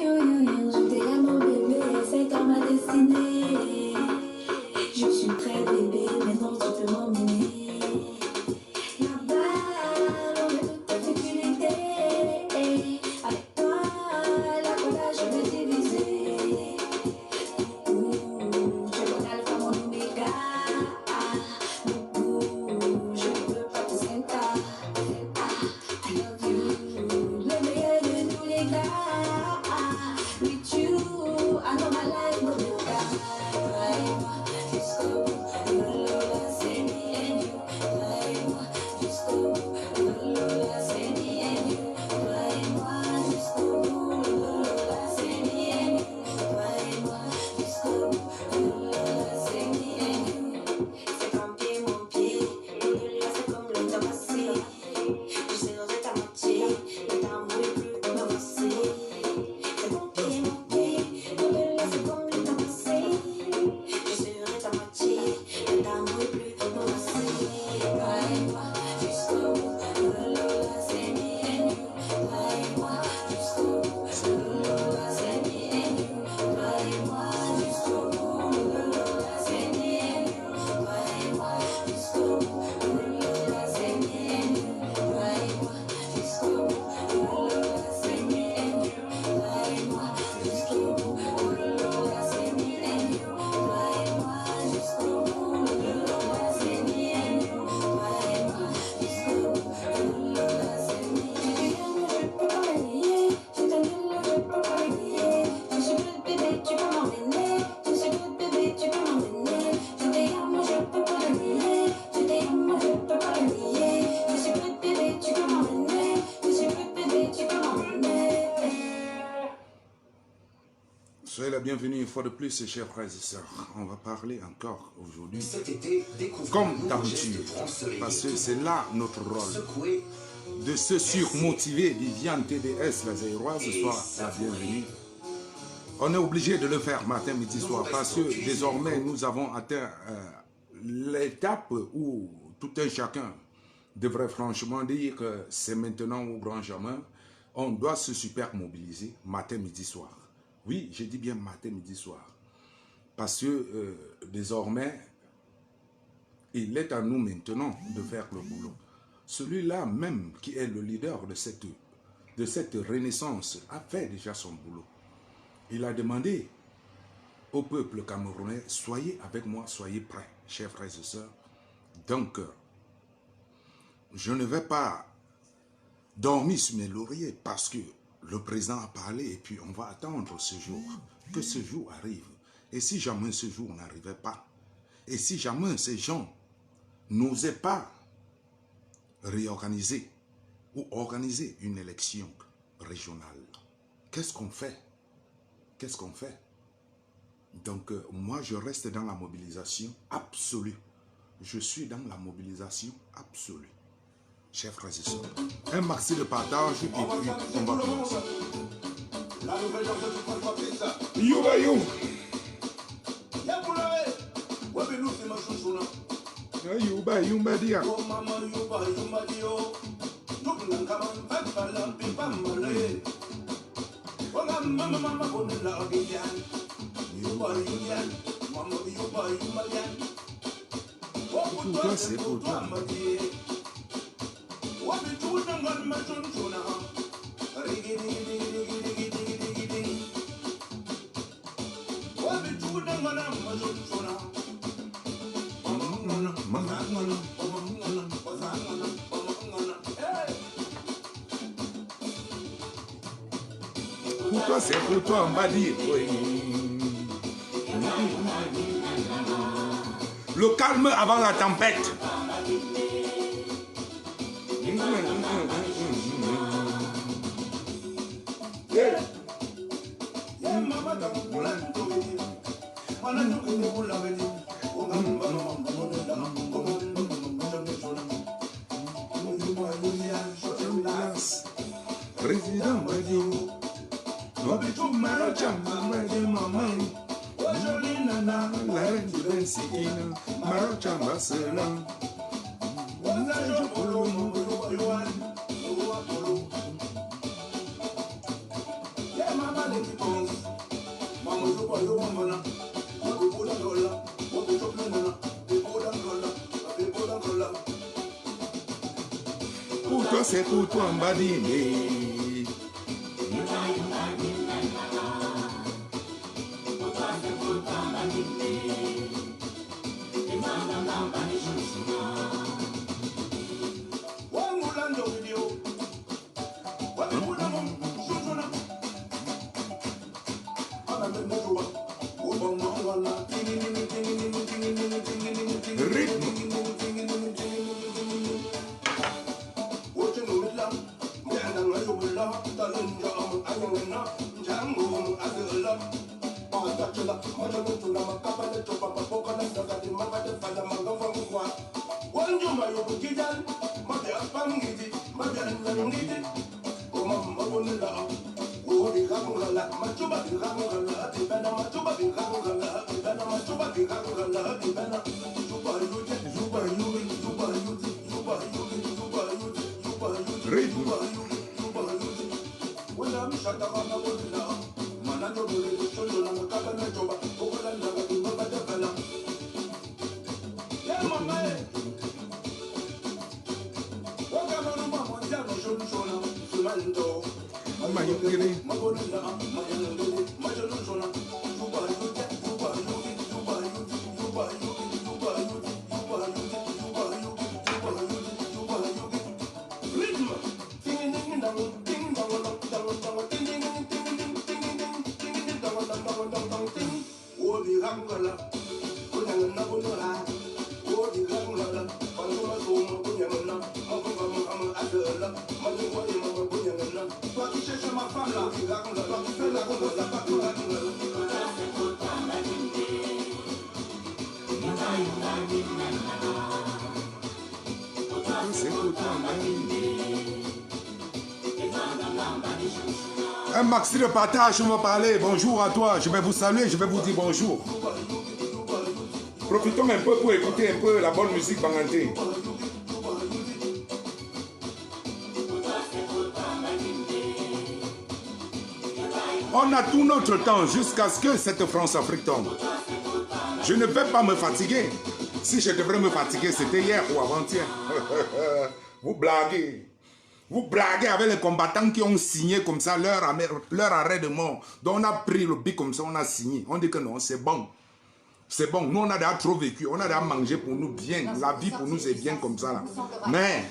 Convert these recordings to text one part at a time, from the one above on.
Je t'ai mon bébé, c'est toi ma destinée. Je suis prêt bébé, maintenant tu peux m'emmener. Là-bas, on met toute ta sécurité. Avec toi, la cola je veux diviser. Je connais l'alpha mon oméga. Je ne veux pas te sentir. I love you, le meilleur de tous les gars. With you, I know my life will be better. Disco, Lola, c'est me and you. Disco, Lola, c'est me and you. Toi et moi, disco, Lola, c'est me and you. Disco, Lola, c'est me and you. C'est comme pied mon pied, Lola, c'est comme le tabassé. Je sais dans ta moitié, le temps est plus de m'avancer. C'est mon pied, Lola, c'est comme le tabassé. Je sais dans ta moitié, le temps est plus de m'avancer. Toi et moi, jusqu'au bout, Lola, c'est me and you. Toi et moi, jusqu'au bout, Lola, c'est me and you. Toi et moi, jusqu'au bout, Lola, c'est me and you. Toi et moi, jusqu'au bout, Lola, c'est me and you. Toi et moi, jusqu'au bout, Lola, c'est me and you. Toi et moi, jusqu'au bout, Lola, c'est me and you. Toi et moi, jusqu'au bout, Lola, c'est me and you. Toi et moi, jusqu'au bout, Lola, c'est me and you. Je peux pas manier, je t'annule, je peux pas manier. Je suis good bébé, tu peux m'emmener. Je suis good bébé, tu peux m'emmener. Je t'aime, je peux pas nier. Je t'aime, je peux pas nier. Je suis good bébé, tu peux m'emmener. Je suis good bébé, tu peux m'emmener. Soyez la bienvenue une fois de plus, chers frères et sœurs. On va parler encore aujourd'hui, Cet été, découvrez comme un nouveau d'habitude, geste pour ensoleiller parce que tout c'est là notre rôle, secouer de se surmotiver. Viviane TDS, la Zéroise, soit la bienvenue. On est obligé de le faire matin, midi, soir, parce que désormais nous avons atteint l'étape où tout un chacun devrait franchement dire que c'est maintenant ou grand jamais. On doit se super mobiliser matin, midi, soir. Oui, je dis bien matin, midi, soir. Parce que désormais, il est à nous maintenant de faire le boulot. Celui-là même qui est le leader de cette renaissance a fait déjà son boulot. Il a demandé au peuple camerounais, soyez avec moi, soyez prêts, chers frères et sœurs. Donc, je ne vais pas dormir sur mes lauriers parce que le président a parlé et puis on va attendre ce jour, que ce jour arrive. Et si jamais ce jour n'arrivait pas, et si jamais ces gens n'osaient pas réorganiser ou organiser une élection régionale, qu'est-ce qu'on fait? Qu'est-ce qu'on fait? Donc, moi, je reste dans la mobilisation absolue. Je suis dans la mobilisation absolue. Chers frères et sœurs, un maxi de partage et puis on va commencer. Youba you. Youba youba dia. Pour toi, c'est pour toi. Pour toi, c'est pour toi, on va dire. Le calme avant la tempête. Président Madi, Mobitu Marocha, Madi Maman, Ojoli Nana, la reine du Bensikina, Marocha Barcelone. Pour toi, c'est pour toi, Mbadine. Un maxi de partage, on va parler. Bonjour à toi. Je vais vous saluer, je vais vous dire bonjour. Profitons un peu pour écouter un peu la bonne musique banganté. On a tout notre temps jusqu'à ce que cette France-Afrique tombe. Je ne vais pas me fatiguer. Si je devrais me fatiguer, c'était hier ou avant-hier. Vous blaguez. Vous blaguez avec les combattants qui ont signé comme ça leur arrêt de mort. Donc on a pris le bic comme ça, on a signé. On dit que non, c'est bon. C'est bon. Nous, on a déjà trop vécu. On a déjà mangé pour nous bien. La vie pour nous est bien comme ça. Là. Mais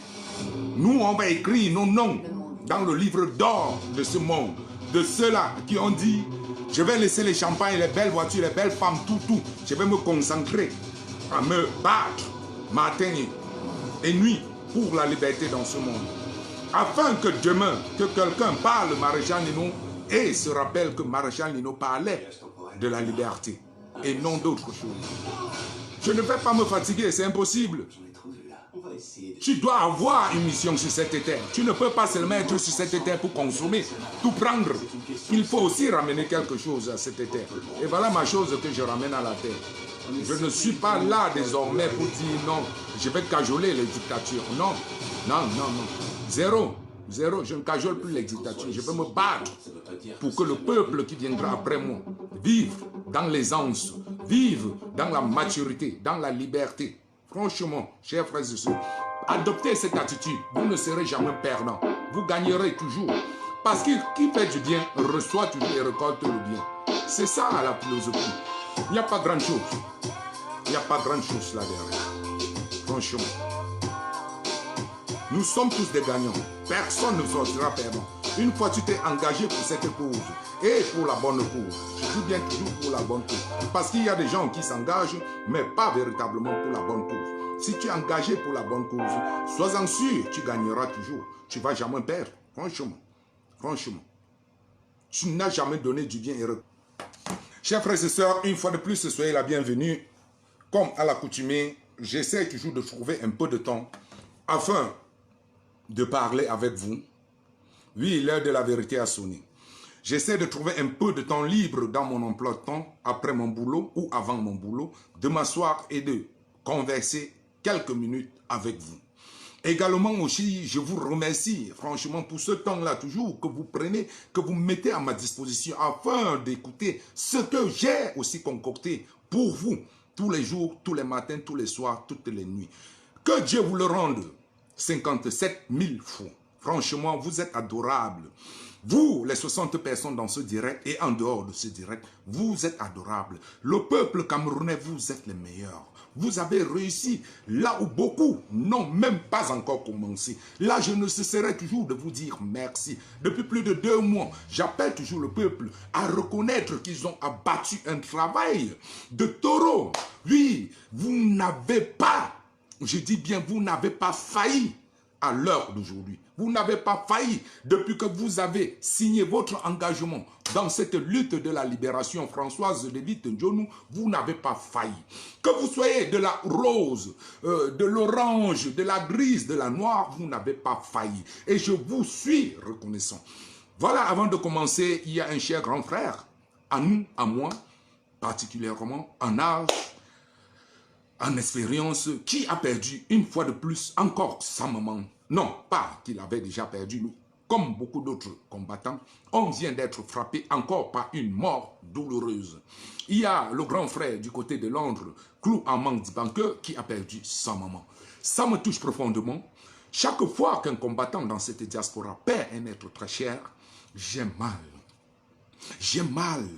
nous, on va écrire nos noms dans le livre d'or de ce monde. De ceux-là qui ont dit, je vais laisser les champagnes, les belles voitures, les belles femmes, tout. Je vais me concentrer à me battre matin et nuit pour la liberté dans ce monde. Afin que demain, que quelqu'un parle Maréchal Nino et se rappelle que Maréchal Nino parlait de la liberté et non d'autre chose. Je ne vais pas me fatiguer, c'est impossible. Tu dois avoir une mission sur cette terre. Tu ne peux pas seulement être sur cette terre pour consommer, tout prendre. Il faut aussi ramener quelque chose à cette terre. Et voilà ma chose que je ramène à la terre. Je ne suis pas là désormais pour dire non, je vais cajoler les dictatures. Non, non, non, non. Zéro, je ne cajole plus les dictatures. Je veux me battre pour que le peuple qui viendra après moi vive dans l'aisance, vive dans la maturité, dans la liberté. Franchement, chers frères et sœurs, adoptez cette attitude. Vous ne serez jamais perdant. Vous gagnerez toujours. Parce que qui fait du bien reçoit toujours et récolte le bien. C'est ça la philosophie. Il n'y a pas grand chose. Il n'y a pas grand chose là derrière. Franchement. Nous sommes tous des gagnants. Personne ne sortira perdant. Une fois tu t'es engagé pour cette cause et pour la bonne cause. Je dis bien toujours pour la bonne cause. Parce qu'il y a des gens qui s'engagent, mais pas véritablement pour la bonne cause. Si tu es engagé pour la bonne cause, sois-en sûr, tu gagneras toujours. Tu ne vas jamais perdre. Franchement. Franchement. Tu n'as jamais donné du bien et chers frères et sœurs, une fois de plus, soyez la bienvenue. Comme à l'accoutumée, j'essaie toujours de trouver un peu de temps afin de parler avec vous. Oui, l'heure de la vérité a sonné. J'essaie de trouver un peu de temps libre dans mon emploi de temps, après mon boulot ou avant mon boulot, de m'asseoir et de converser quelques minutes avec vous. Également aussi, je vous remercie franchement pour ce temps-là toujours que vous prenez, que vous mettez à ma disposition afin d'écouter ce que j'ai aussi concocté pour vous tous les jours, tous les matins, tous les soirs, toutes les nuits. Que Dieu vous le rende 57 000 fois. Franchement, vous êtes adorables. Vous, les 60 personnes dans ce direct et en dehors de ce direct, vous êtes adorables. Le peuple camerounais, vous êtes les meilleurs. Vous avez réussi là où beaucoup n'ont même pas encore commencé. Là, je ne cesserai toujours de vous dire merci. Depuis plus de 2 mois, j'appelle toujours le peuple à reconnaître qu'ils ont abattu un travail de taureau. Oui, vous n'avez pas, je dis bien, vous n'avez pas failli à l'heure d'aujourd'hui. Vous n'avez pas failli depuis que vous avez signé votre engagement dans cette lutte de la libération Françoise de Witt-Ndjonu. Vous n'avez pas failli. Que vous soyez de la rose, de l'orange, de la grise, de la noire, vous n'avez pas failli. Et je vous suis reconnaissant. Voilà, avant de commencer, il y a un cher grand frère, à nous, à moi, particulièrement en âge, en expérience, qui a perdu une fois de plus encore sa maman. Non, pas qu'il avait déjà perdu, nous. Comme beaucoup d'autres combattants, on vient d'être frappé encore par une mort douloureuse. Il y a le grand frère du côté de Londres, Clou Amang Dibanke, qui a perdu sa maman. Ça me touche profondément. Chaque fois qu'un combattant dans cette diaspora perd un être très cher, j'ai mal. J'ai mal.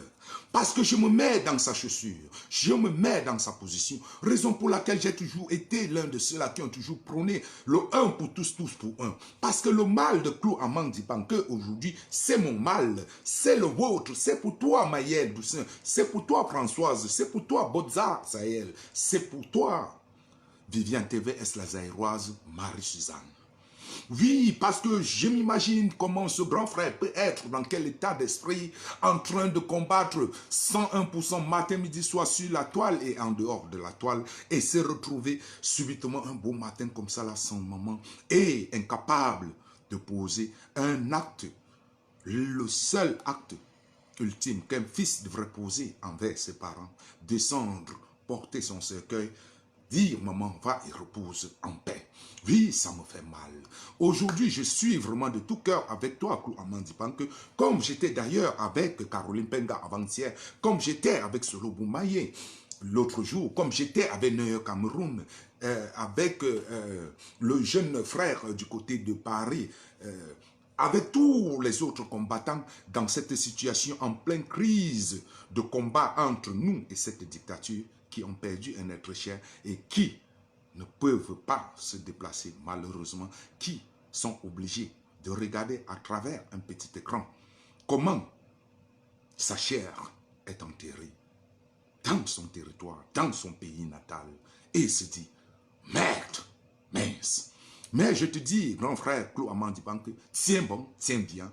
Parce que je me mets dans sa chaussure, je me mets dans sa position. Raison pour laquelle j'ai toujours été l'un de ceux-là qui ont toujours prôné le un pour tous, tous pour un. Parce que le mal de Clou Amang Dibanke aujourd'hui, c'est mon mal, c'est le vôtre, c'est pour toi Maëlle Doussin, c'est pour toi Françoise, c'est pour toi Bozza Sahel, c'est pour toi Viviane TVS la Zaïroise, Marie-Suzanne. Oui, parce que je m'imagine comment ce grand frère peut être, dans quel état d'esprit, en train de combattre 101% matin, midi, soir sur la toile et en dehors de la toile, et se retrouver subitement un beau matin comme ça, là, sans maman, et incapable de poser un acte, le seul acte ultime qu'un fils devrait poser envers ses parents, descendre, porter son cercueil, dire maman va et repose en paix. Oui, ça me fait mal. Aujourd'hui, je suis vraiment de tout cœur avec toi, Clou Amang Dibanke, comme j'étais d'ailleurs avec Caroline Penga avant-hier, comme j'étais avec Solo Boumaye l'autre jour, comme j'étais avec Neuer Cameroun, avec le jeune frère du côté de Paris, avec tous les autres combattants dans cette situation en pleine crise de combat entre nous et cette dictature, qui ont perdu un être cher et qui ne peuvent pas se déplacer malheureusement, qui sont obligés de regarder à travers un petit écran comment sa chair est enterrée dans son territoire, dans son pays natal, et se dit, merde, mince. Mais je te dis, grand frère Clou Amang Dibanke, tiens bon, tiens bien.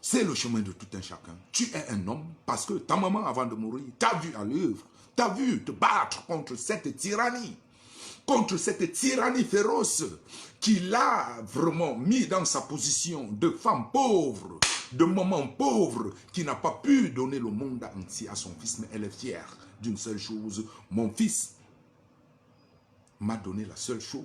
C'est le chemin de tout un chacun. Tu es un homme parce que ta maman, avant de mourir, t'a vu à l'œuvre. T'as vu te battre contre cette tyrannie féroce qui l'a vraiment mis dans sa position de femme pauvre, de maman pauvre, qui n'a pas pu donner le monde entier à son fils, mais elle est fière d'une seule chose. Mon fils m'a donné la seule chose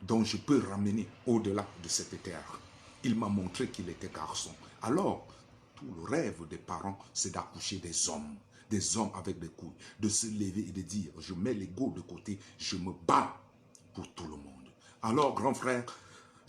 dont je peux ramener au-delà de cette terre. Il m'a montré qu'il était garçon. Alors, tout le rêve des parents, c'est d'accoucher des hommes avec des couilles, de se lever et de dire, je mets l'ego de côté, je me bats pour tout le monde. Alors, grand frère,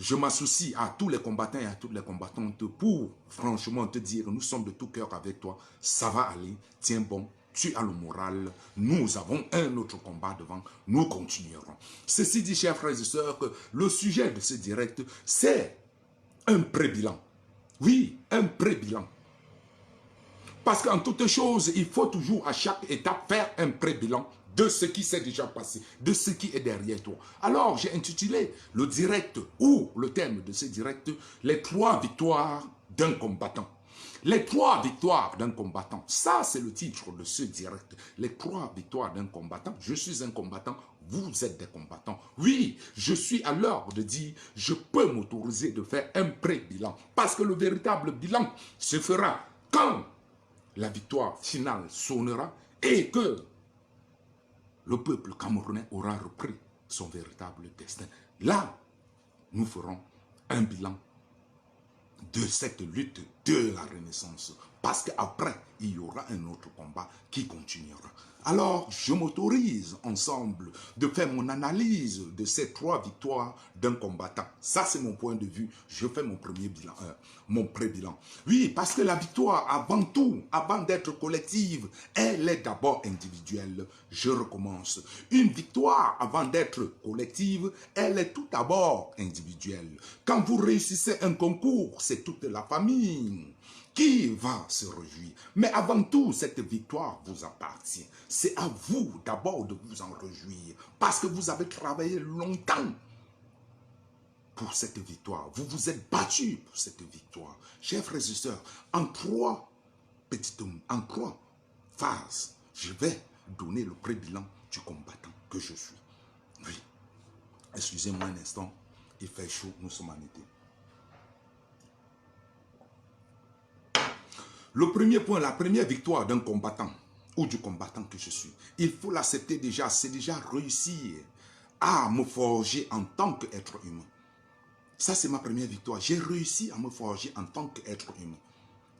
je m'associe à tous les combattants et à toutes les combattantes pour, franchement, te dire, nous sommes de tout cœur avec toi, ça va aller, tiens bon, tu as le moral, nous avons un autre combat devant, nous continuerons. Ceci dit, chers frères et sœurs, que le sujet de ce direct, c'est un pré-bilan. Oui, un pré-bilan. Parce qu'en toute chose, il faut toujours à chaque étape faire un pré-bilan de ce qui s'est déjà passé, de ce qui est derrière toi. Alors, j'ai intitulé le direct, ou le thème de ce direct, les 3 victoires d'un combattant. Les 3 victoires d'un combattant. Ça, c'est le titre de ce direct. Les 3 victoires d'un combattant. Je suis un combattant, vous êtes des combattants. Oui, je suis à l'heure de dire, je peux m'autoriser de faire un pré-bilan. Parce que le véritable bilan se fera quand la victoire finale sonnera et que le peuple camerounais aura repris son véritable destin. Là, nous ferons un bilan de cette lutte de la Renaissance. Parce qu'après, il y aura un autre combat qui continuera. Alors, je m'autorise ensemble de faire mon analyse de ces 3 victoires d'un combattant. Ça, c'est mon point de vue. Je fais mon premier bilan, mon pré-bilan. Oui, parce que la victoire, avant tout, avant d'être collective, elle est d'abord individuelle. Je recommence. Une victoire, avant d'être collective, elle est tout d'abord individuelle. Quand vous réussissez un concours, c'est toute la famille qui va se réjouir. Mais avant tout, cette victoire vous appartient. C'est à vous d'abord de vous en réjouir. Parce que vous avez travaillé longtemps pour cette victoire. Vous vous êtes battus pour cette victoire. Chers frères et sœurs, en 3 phases, je vais donner le pré-bilan du combattant que je suis. Oui. Excusez-moi un instant. Il fait chaud, nous sommes en été. Le premier point, la première victoire d'un combattant ou du combattant que je suis, il faut l'accepter déjà, c'est déjà réussir à me forger en tant qu'être humain. Ça, c'est ma première victoire. J'ai réussi à me forger en tant qu'être humain.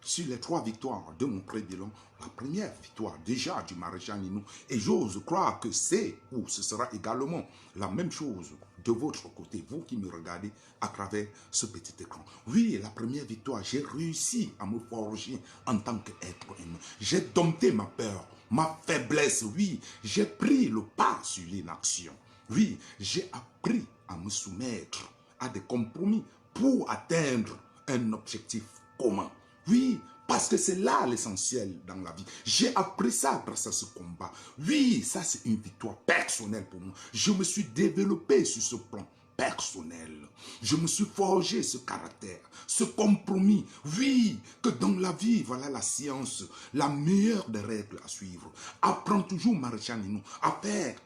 Sur les 3 victoires de mon pré-bilan, la première victoire déjà du maréchal Ninou, et j'ose croire que c'est ou ce sera également la même chose de votre côté, vous qui me regardez à travers ce petit écran. Oui, la première victoire, j'ai réussi à me forger en tant qu'être humain. J'ai dompté ma peur, ma faiblesse, oui, j'ai pris le pas sur l'inaction. Oui, j'ai appris à me soumettre à des compromis pour atteindre un objectif commun. Oui, parce que c'est là l'essentiel dans la vie. J'ai appris ça grâce à ce combat. Oui, ça c'est une victoire personnelle pour moi. Je me suis développé sur ce plan personnel. Je me suis forgé ce caractère, ce compromis. Oui, que dans la vie, voilà la science, la meilleure des règles à suivre. Apprends toujours, maréchal Ninou, à faire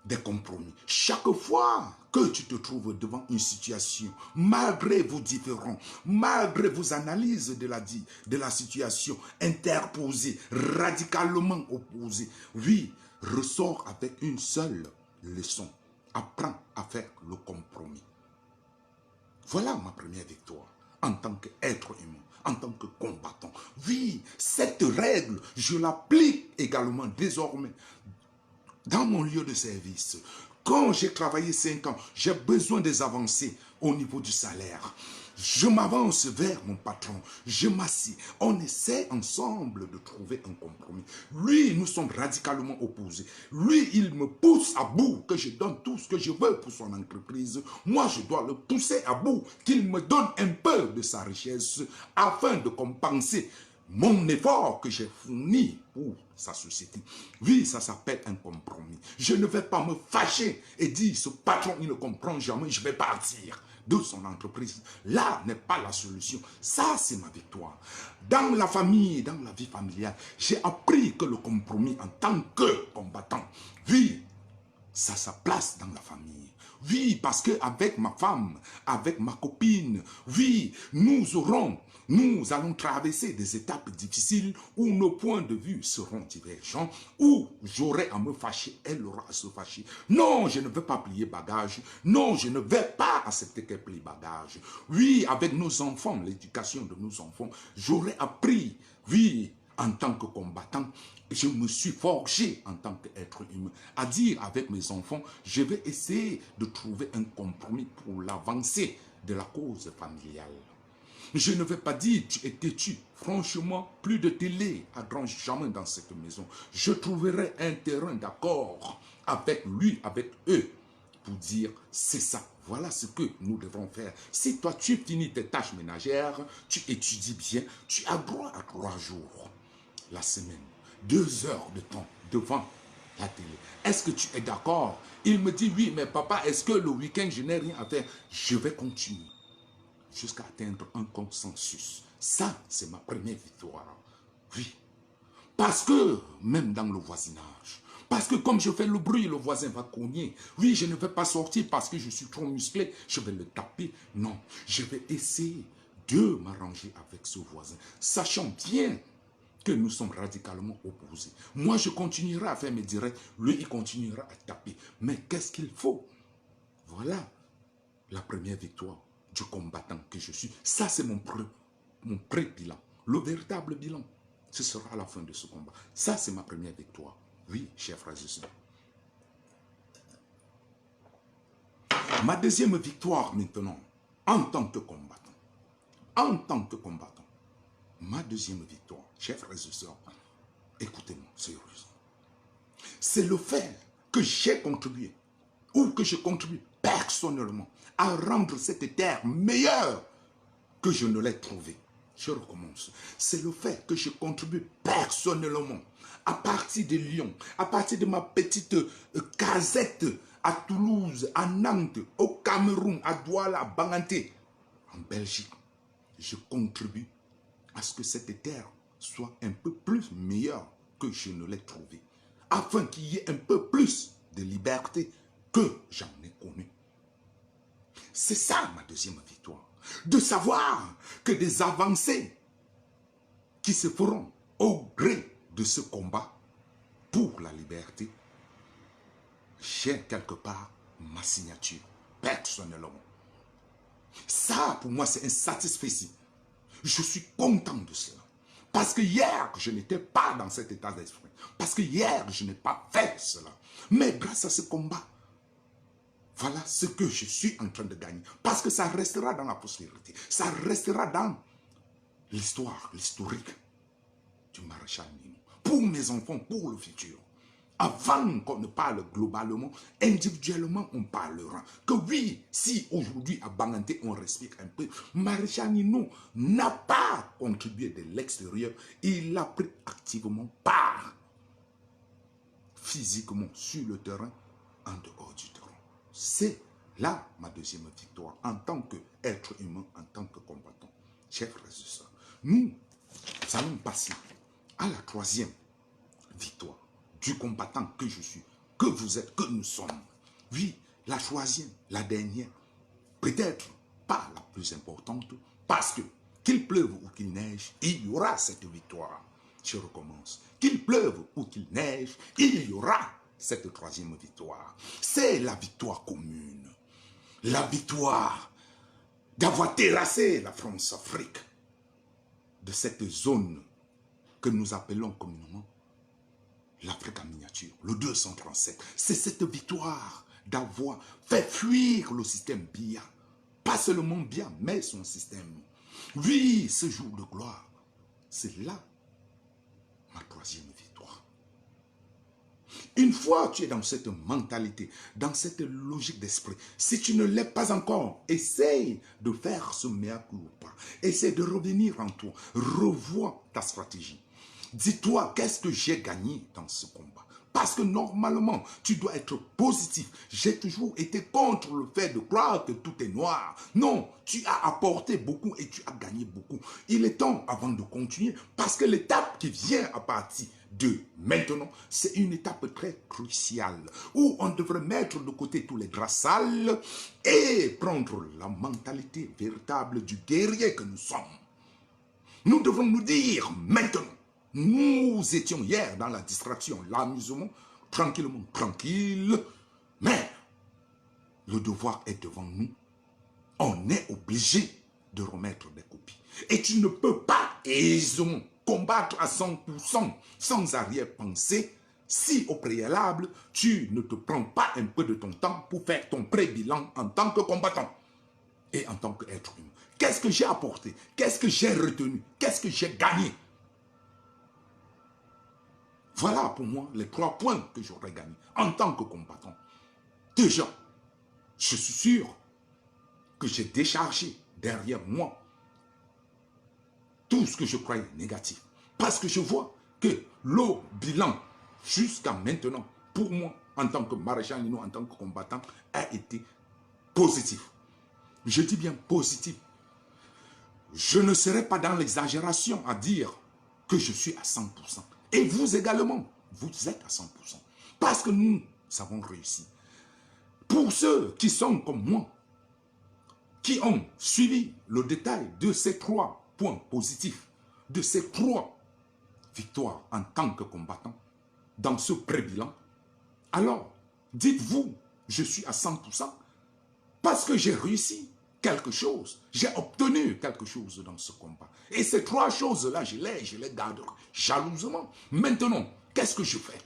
des compromis. Chaque fois que tu te trouves devant une situation, malgré vos différends, malgré vos analyses de la situation interposée, radicalement opposée, oui, ressors avec une seule leçon. Apprends à faire le compromis. Voilà ma première victoire en tant qu'être humain, en tant que combattant. Oui, cette règle, je l'applique également désormais dans mon lieu de service. Quand j'ai travaillé 5 ans, j'ai besoin des avancées au niveau du salaire. Je m'avance vers mon patron, je m'assieds. On essaie ensemble de trouver un compromis. Lui, nous sommes radicalement opposés. Lui, il me pousse à bout, que je donne tout ce que je veux pour son entreprise. Moi, je dois le pousser à bout, qu'il me donne un peu de sa richesse afin de compenser mon effort que j'ai fourni pour sa société. Oui, ça s'appelle un compromis. Je ne vais pas me fâcher et dire, ce patron, il ne comprend jamais, je vais partir de son entreprise. Là n'est pas la solution. Ça, c'est ma victoire. Dans la famille, dans la vie familiale, j'ai appris que le compromis en tant que combattant, oui, ça a sa place dans la famille. Oui, parce qu'avec ma femme, avec ma copine, oui, nous allons traverser des étapes difficiles où nos points de vue seront divergents, où j'aurai à me fâcher, elle aura à se fâcher. Non, je ne veux pas plier bagage. Non, je ne vais pas accepter qu'elle plie bagage. Oui, avec nos enfants, l'éducation de nos enfants, j'aurai appris, oui, en tant que combattant, je me suis forgé en tant qu'être humain, à dire avec mes enfants, je vais essayer de trouver un compromis pour l'avancée de la cause familiale. Je ne vais pas dire tu es têtu. Franchement, plus de télé à grand jamais dans cette maison. Je trouverai un terrain d'accord avec lui, avec eux, pour dire c'est ça. Voilà ce que nous devons faire. Si toi tu finis tes tâches ménagères, tu étudies bien, tu as droit à 3 jours la semaine, 2 heures de temps devant la télé. Est-ce que tu es d'accord? Il me dit oui, mais papa, est-ce que le week-end je n'ai rien à faire? Je vais continuer jusqu'à atteindre un consensus. Ça, c'est ma première victoire. Oui. Parce que, même dans le voisinage, parce que comme je fais le bruit, le voisin va cogner. Oui, je ne vais pas sortir parce que je suis trop musclé, je vais le taper. Non, je vais essayer de m'arranger avec ce voisin, sachant bien que nous sommes radicalement opposés. Moi, je continuerai à faire mes directs, lui, il continuera à taper. Mais qu'est-ce qu'il faut? Voilà la première victoire du combattant que je suis. Ça, c'est mon pré-bilan. Le véritable bilan, ce sera à la fin de ce combat. Ça, c'est ma première victoire. Oui, chers frères et sœurs. Ma deuxième victoire maintenant, en tant que combattant. En tant que combattant. Ma deuxième victoire, chers frères et sœurs, écoutez-moi sérieusement. C'est le fait que j'ai contribué, ou que je contribue personnellement, à rendre cette terre meilleure que je ne l'ai trouvée. Je recommence. C'est le fait que je contribue personnellement, à partir de Lyon, à partir de ma petite casette à Toulouse, à Nantes, au Cameroun, à Douala, à Banganté, en Belgique. Je contribue à ce que cette terre soit un peu plus meilleure que je ne l'ai trouvée, afin qu'il y ait un peu plus de liberté que j'en ai connu. C'est ça ma deuxième victoire, de savoir que des avancées qui se feront au gré de ce combat pour la liberté, j'ai quelque part ma signature personnellement. Ça, pour moi, c'est un satisfait. Je suis content de cela. Parce que hier, je n'étais pas dans cet état d'esprit. Parce que hier, je n'ai pas fait cela. Mais grâce à ce combat, voilà ce que je suis en train de gagner. Parce que ça restera dans la postérité. Ça restera dans l'histoire, l'historique du maréchal Nino. Pour mes enfants, pour le futur. Avant qu'on ne parle globalement, individuellement, on parlera. Que oui, si aujourd'hui à Banganté, on respire un peu, Maréchal Nino n'a pas contribué de l'extérieur, il a pris activement part, physiquement, sur le terrain, en dehors du terrain. C'est là ma deuxième victoire, en tant qu'être humain, en tant que combattant. Chers frères et sœurs, nous allons passer à la troisième victoire du combattant que je suis, que vous êtes, que nous sommes. Oui, la troisième, la dernière, peut-être pas la plus importante, parce que qu'il pleuve ou qu'il neige, il y aura cette victoire. Je recommence. Qu'il pleuve ou qu'il neige, il y aura cette troisième victoire. C'est la victoire commune. La victoire d'avoir terrassé la France-Afrique de cette zone que nous appelons communément l'Afrique en miniature, le 237. C'est cette victoire d'avoir fait fuir le système Biya. Pas seulement Biya, mais son système. Oui, ce jour de gloire, c'est là ma troisième victoire. Une fois tu es dans cette mentalité, dans cette logique d'esprit, si tu ne l'es pas encore, essaye de faire ce mea culpa. Essaye de revenir en toi. Revois ta stratégie. Dis-toi, qu'est-ce que j'ai gagné dans ce combat? Parce que normalement, tu dois être positif. J'ai toujours été contre le fait de croire que tout est noir. Non, tu as apporté beaucoup et tu as gagné beaucoup. Il est temps, avant de continuer, parce que l'étape qui vient à partir de maintenant, c'est une étape très cruciale, où on devrait mettre de côté tous les draps sales et prendre la mentalité véritable du guerrier que nous sommes. Nous devons nous dire maintenant, nous étions hier dans la distraction, l'amusement, tranquillement, tranquille. Mais le devoir est devant nous. On est obligé de remettre des copies. Et tu ne peux pas aisément combattre à 100% sans arrière-pensée si au préalable, tu ne te prends pas un peu de ton temps pour faire ton pré-bilan en tant que combattant et en tant qu'être humain. Qu'est-ce que j'ai apporté? Qu'est-ce que j'ai retenu? Qu'est-ce que j'ai gagné? Voilà pour moi les 3 points que j'aurais gagnés en tant que combattant. Déjà, je suis sûr que j'ai déchargé derrière moi tout ce que je croyais négatif. Parce que je vois que le bilan jusqu'à maintenant, pour moi, en tant que maréchal Nino, en tant que combattant, a été positif. Je dis bien positif. Je ne serai pas dans l'exagération à dire que je suis à 100%. Et vous également, vous êtes à 100%. Parce que nous avons réussi. Pour ceux qui sont comme moi, qui ont suivi le détail de ces 3 points positifs, de ces 3 victoire en tant que combattant dans ce pré-bilan, alors dites-vous, je suis à 100% parce que j'ai réussi quelque chose, j'ai obtenu quelque chose dans ce combat. Et ces trois choses-là, je les garde jalousement. Maintenant, qu'est-ce que je fais?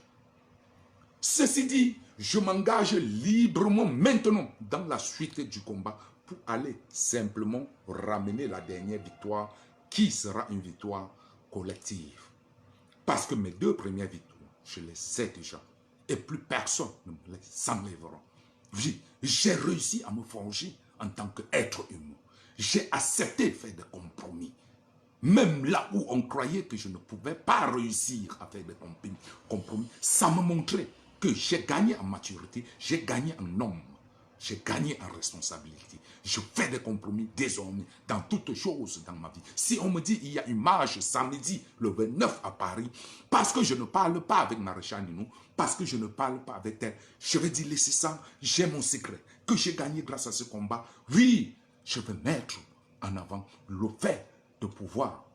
Ceci dit, je m'engage librement maintenant dans la suite du combat pour aller simplement ramener la dernière victoire qui sera une victoire collective. Parce que mes deux premières victoires, je les sais déjà et plus personne ne me les enlèvera. J'ai réussi à me forger en tant qu'être humain. J'ai accepté de faire des compromis. Même là où on croyait que je ne pouvais pas réussir à faire des compromis, ça me montrait que j'ai gagné en maturité, j'ai gagné en homme, j'ai gagné en responsabilité. Je fais des compromis désormais dans toutes choses dans ma vie. Si on me dit il y a une marche samedi le 29 à Paris, parce que je ne parle pas avec Maréchal Ninou, parce que je ne parle pas avec elle, je vais dire laissez ça, j'ai mon secret, que j'ai gagné grâce à ce combat. Oui, je vais mettre en avant le fait de pouvoir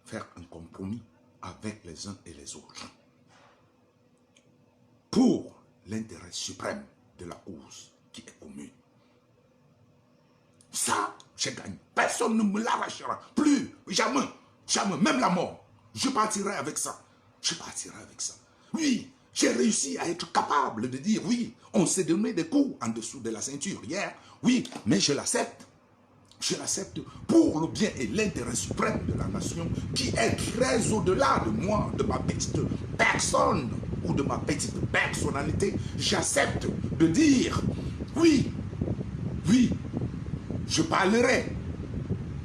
faire un compromis avec les uns et les autres pour l'intérêt suprême de la cause qui est commune. Ça, j'ai gagné. Personne ne me l'arrachera. Plus, jamais, jamais, même la mort. Je partirai avec ça. Je partirai avec ça. Oui, j'ai réussi à être capable de dire oui, on s'est donné des coups en dessous de la ceinture hier. Oui, mais je l'accepte. Je l'accepte pour le bien et l'intérêt suprême de la nation qui est très au-delà de moi, de ma petite personne ou de ma petite personnalité. J'accepte de dire oui, oui, je parlerai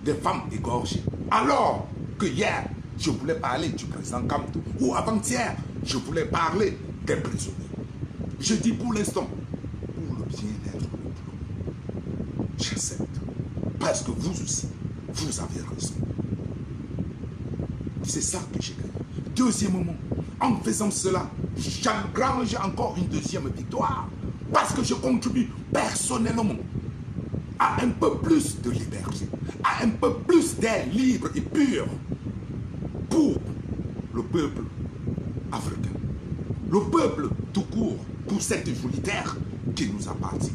des femmes égorgées. Alors que hier, je voulais parler du président Kamto ou avant-hier, je voulais parler des prisonniers. Je dis pour l'instant, pour le bien-être de tout le monde, j'accepte. Parce que vous aussi, vous avez raison. C'est ça que j'ai gagné. Deuxièmement, en faisant cela, j'engrange encore une deuxième victoire. Parce que je contribue personnellement à un peu plus de liberté, à un peu plus d'air libre et pur pour le peuple africain. Le peuple tout court, pour cette jolie terre qui nous appartient.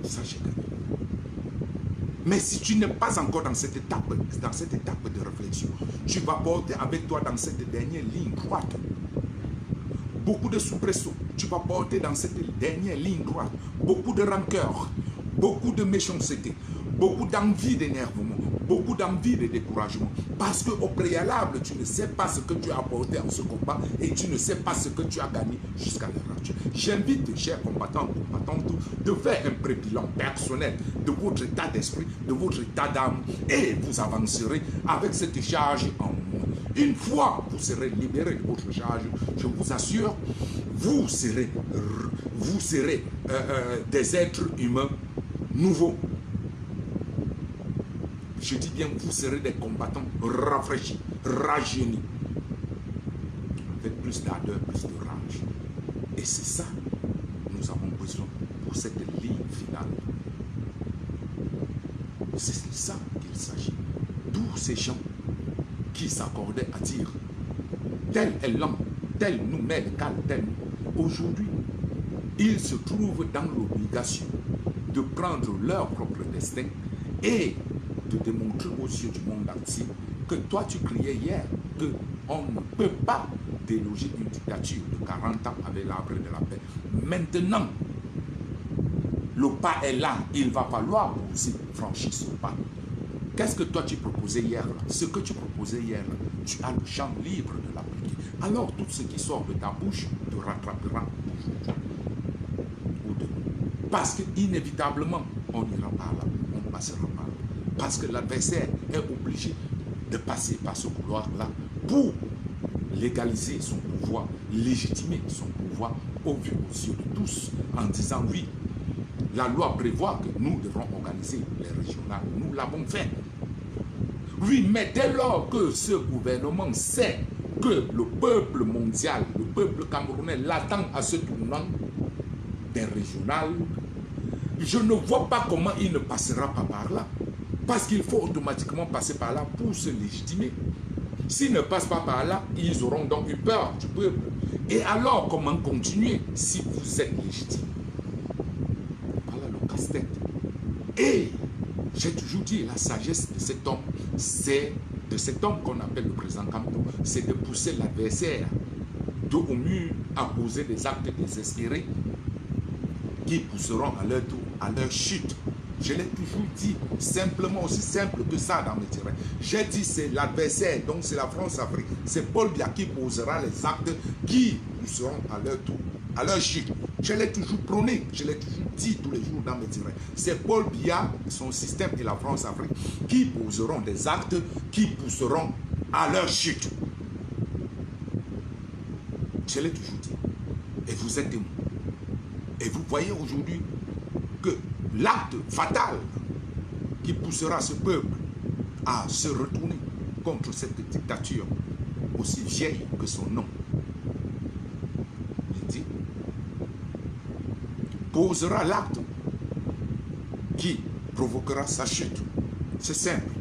Ça, j'ai gagné. Mais si tu n'es pas encore dans cette étape de réflexion, tu vas porter avec toi dans cette dernière ligne droite beaucoup de soubresauts. Tu vas porter dans cette dernière ligne droite beaucoup de rancœur, beaucoup de méchanceté, beaucoup d'envie d'énervement, beaucoup d'envie de découragement. Parce qu'au préalable, tu ne sais pas ce que tu as apporté en ce combat et tu ne sais pas ce que tu as gagné jusqu'à l'heure actuelle. J'invite, chers combattants, combattantes, de faire un pré-bilan personnel de votre état d'esprit, de votre état d'âme et vous avancerez avec cette charge en moi. Une fois vous serez libéré de votre charge, je vous assure, vous serez des êtres humains nouveaux. Je dis bien, vous serez des combattants rafraîchis, rajeunis, avec plus d'ardeur, plus de rage. Et c'est ça que nous avons besoin pour cette ligne finale. C'est de ça qu'il s'agit. Tous ces gens qui s'accordaient à dire tel est l'homme, tel nous met le cal, tel nous. Aujourd'hui, ils se trouvent dans l'obligation de prendre leur propre destin et de démontrer aux yeux du monde entier que toi tu criais hier qu'on ne peut pas déloger une dictature de 40 ans avec l'arbre de la paix. Maintenant, le pas est là, il va falloir aussi franchir ce pas. Qu'est-ce que toi tu proposais hier là? Ce que tu proposais hier là, tu as le champ libre de l'appliquer. Alors tout ce qui sort de ta bouche te rattrapera aujourd'hui ou demain. Parce qu'inévitablement, on ira par là, on passera par là. Parce que l'adversaire est obligé de passer par ce couloir-là pour légaliser son pouvoir, légitimer son pouvoir aux yeux de tous, en disant oui, la loi prévoit que nous devrons organiser les régionales. Nous l'avons fait. Oui, mais dès lors que ce gouvernement sait que le peuple mondial, le peuple camerounais l'attend à ce tournant des régionales, je ne vois pas comment il ne passera pas par là. Parce qu'il faut automatiquement passer par là pour se légitimer. S'ils ne passent pas par là, ils auront donc eu peur du peuple. Et alors, comment continuer si vous êtes légitime? Voilà le casse-tête. Et j'ai toujours dit, la sagesse de cet homme, c'est de cet homme qu'on appelle le président Kamto, c'est de pousser l'adversaire dos au mur à poser des actes désespérés qui pousseront à leur tour à leur chute. Je l'ai toujours dit, simplement, aussi simple que ça dans mes terrains. J'ai dit, c'est l'adversaire, donc c'est la France-Afrique. C'est Paul Biya qui posera les actes qui pousseront à leur tour, à leur chute. Je l'ai toujours prôné, je l'ai toujours dit tous les jours dans mes terrains. C'est Paul Biya, son système et la France-Afrique qui poseront des actes qui pousseront à leur chute. Je l'ai toujours dit. Et vous êtes témoins. Et vous voyez aujourd'hui que l'acte fatal qui poussera ce peuple à se retourner contre cette dictature aussi vieille que son nom, il dit, posera l'acte qui provoquera sa chute. C'est simple.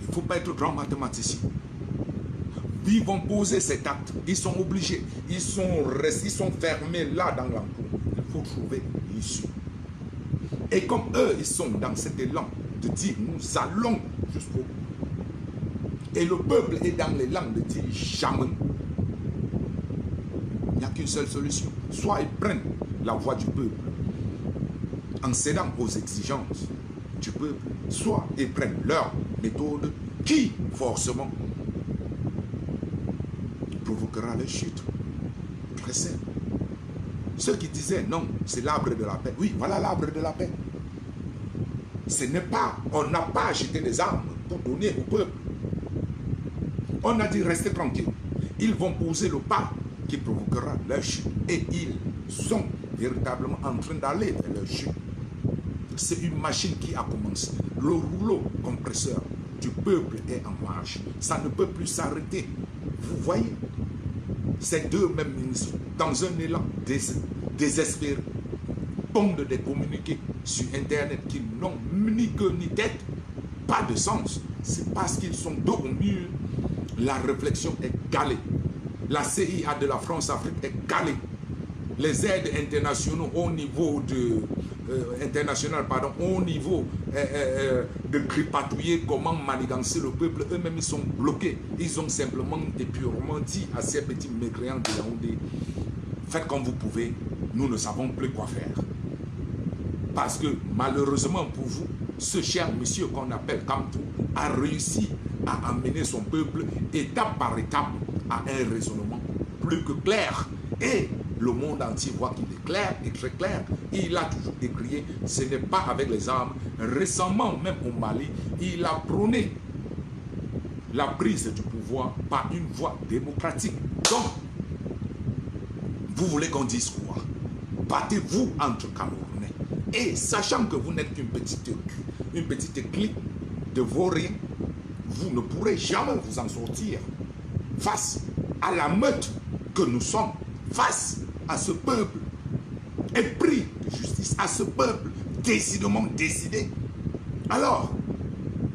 Il ne faut pas être grand mathématicien. Ils vont poser cet acte. Ils sont obligés. Ils sont fermés là dans l'enclos. Il faut trouver l'issue. Et comme eux, ils sont dans cet élan de dire nous allons jusqu'au bout. Et le peuple est dans l'élan de dire jamais. Il n'y a qu'une seule solution. Soit ils prennent la voix du peuple en cédant aux exigences du peuple, soit ils prennent leur méthode qui, forcément, provoquera les chutes. Très simple. Ceux qui disaient non, c'est l'arbre de la paix. Oui, voilà l'arbre de la paix. Ce n'est pas, on n'a pas acheté des armes pour donner au peuple. On a dit restez tranquille. Ils vont poser le pas qui provoquera leur chute. Et ils sont véritablement en train d'aller vers leur chute. C'est une machine qui a commencé. Le rouleau compresseur du peuple est en marche. Ça ne peut plus s'arrêter. Vous voyez, ces deux mêmes ministres, dans un élan désespéré, pondent des communiqués sur Internet qui n'ont ni queue ni tête, pas de sens. C'est parce qu'ils sont dos au mur. La réflexion est calée. La CIA de la France-Afrique est calée. Les aides internationaux au niveau au niveau de tripatouiller comment manigancer le peuple, eux-mêmes ils sont bloqués. Ils ont simplement et purement dit à ces petits mécréants de Yaoundé, faites comme vous pouvez, nous ne savons plus quoi faire. Parce que malheureusement pour vous, ce cher monsieur qu'on appelle Kamto a réussi à amener son peuple étape par étape à un raisonnement plus que clair. Et le monde entier voit qu'il est clair et très clair. Il a toujours décrié, ce n'est pas avec les armes. Récemment, même au Mali, il a prôné la prise du pouvoir par une voie démocratique. Donc, vous voulez qu'on dise quoi? Battez-vous entre Camerounais. Et sachant que vous n'êtes qu'une petite clique de vauriens, vous ne pourrez jamais vous en sortir face à la meute que nous sommes, face à ce peuple épris de justice, à ce peuple décidément décidé. Alors,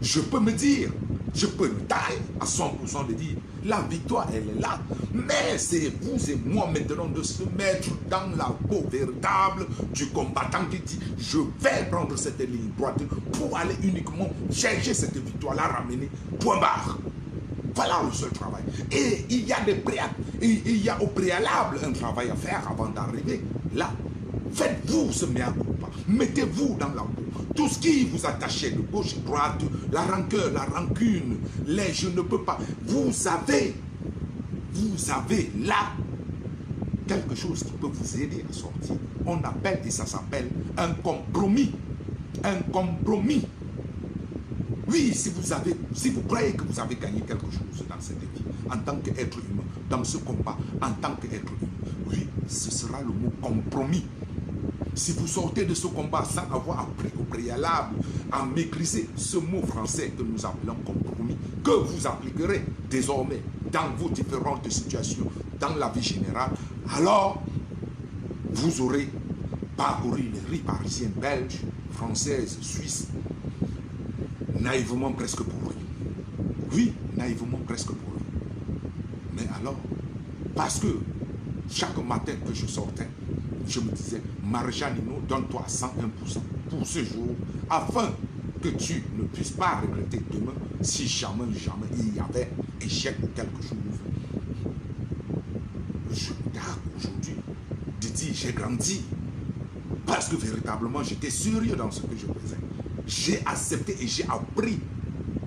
je peux me dire, je peux me tailler à 100% de dire, la victoire elle est là, mais c'est vous et moi maintenant de se mettre dans la peau véritable du combattant qui dit, je vais prendre cette ligne droite pour aller uniquement chercher cette victoire-là, ramener, point barre. Voilà le seul travail. Et il y a au préalable un travail à faire avant d'arriver là. Faites-vous ce mea culpa. Mettez-vous dans la peau. Tout ce qui vous attachait de gauche et droite, la rancœur, la rancune, les je ne peux pas. Vous avez là quelque chose qui peut vous aider à sortir. On appelle et ça s'appelle un compromis. Un compromis. Oui, si vous croyez que vous avez gagné quelque chose dans cette vie, en tant qu'être humain, dans ce combat, en tant qu'être humain, oui, ce sera le mot compromis. Si vous sortez de ce combat sans avoir appris au préalable à maîtriser ce mot français que nous appelons compromis, que vous appliquerez désormais dans vos différentes situations, dans la vie générale, alors vous aurez parcouru les rues parisiennes, belges, françaises, suisses, naïvement presque pour lui. Oui, naïvement presque pour lui. Mais alors, parce que chaque matin que je sortais, je me disais, Marjanino, donne-toi 101% pour ce jour, afin que tu ne puisses pas regretter demain si jamais il y avait échec ou quelque chose. Je me garde aujourd'hui de dire j'ai grandi parce que véritablement j'étais sérieux dans ce que je faisais. J'ai accepté et j'ai appris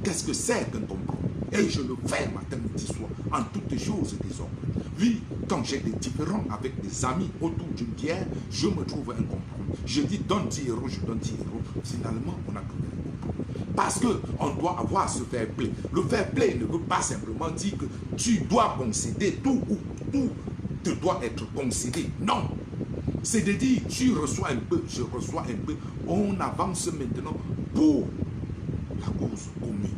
qu'est-ce que c'est qu'un compromis. Et je le fais matin, midi, soir, en toutes choses désormais. Oui, quand j'ai des différends avec des amis autour d'une bière, je me trouve un compromis. Je dis donne 10 euros, je donne 10 euros. Finalement, on a trouvé un compromis. Parce qu'on doit avoir ce fair play. Le fair play ne veut pas simplement dire que tu dois concéder tout ou tout te doit être concédé. Non. C'est de dire tu reçois un peu, je reçois un peu. On avance maintenant pour la cause commune.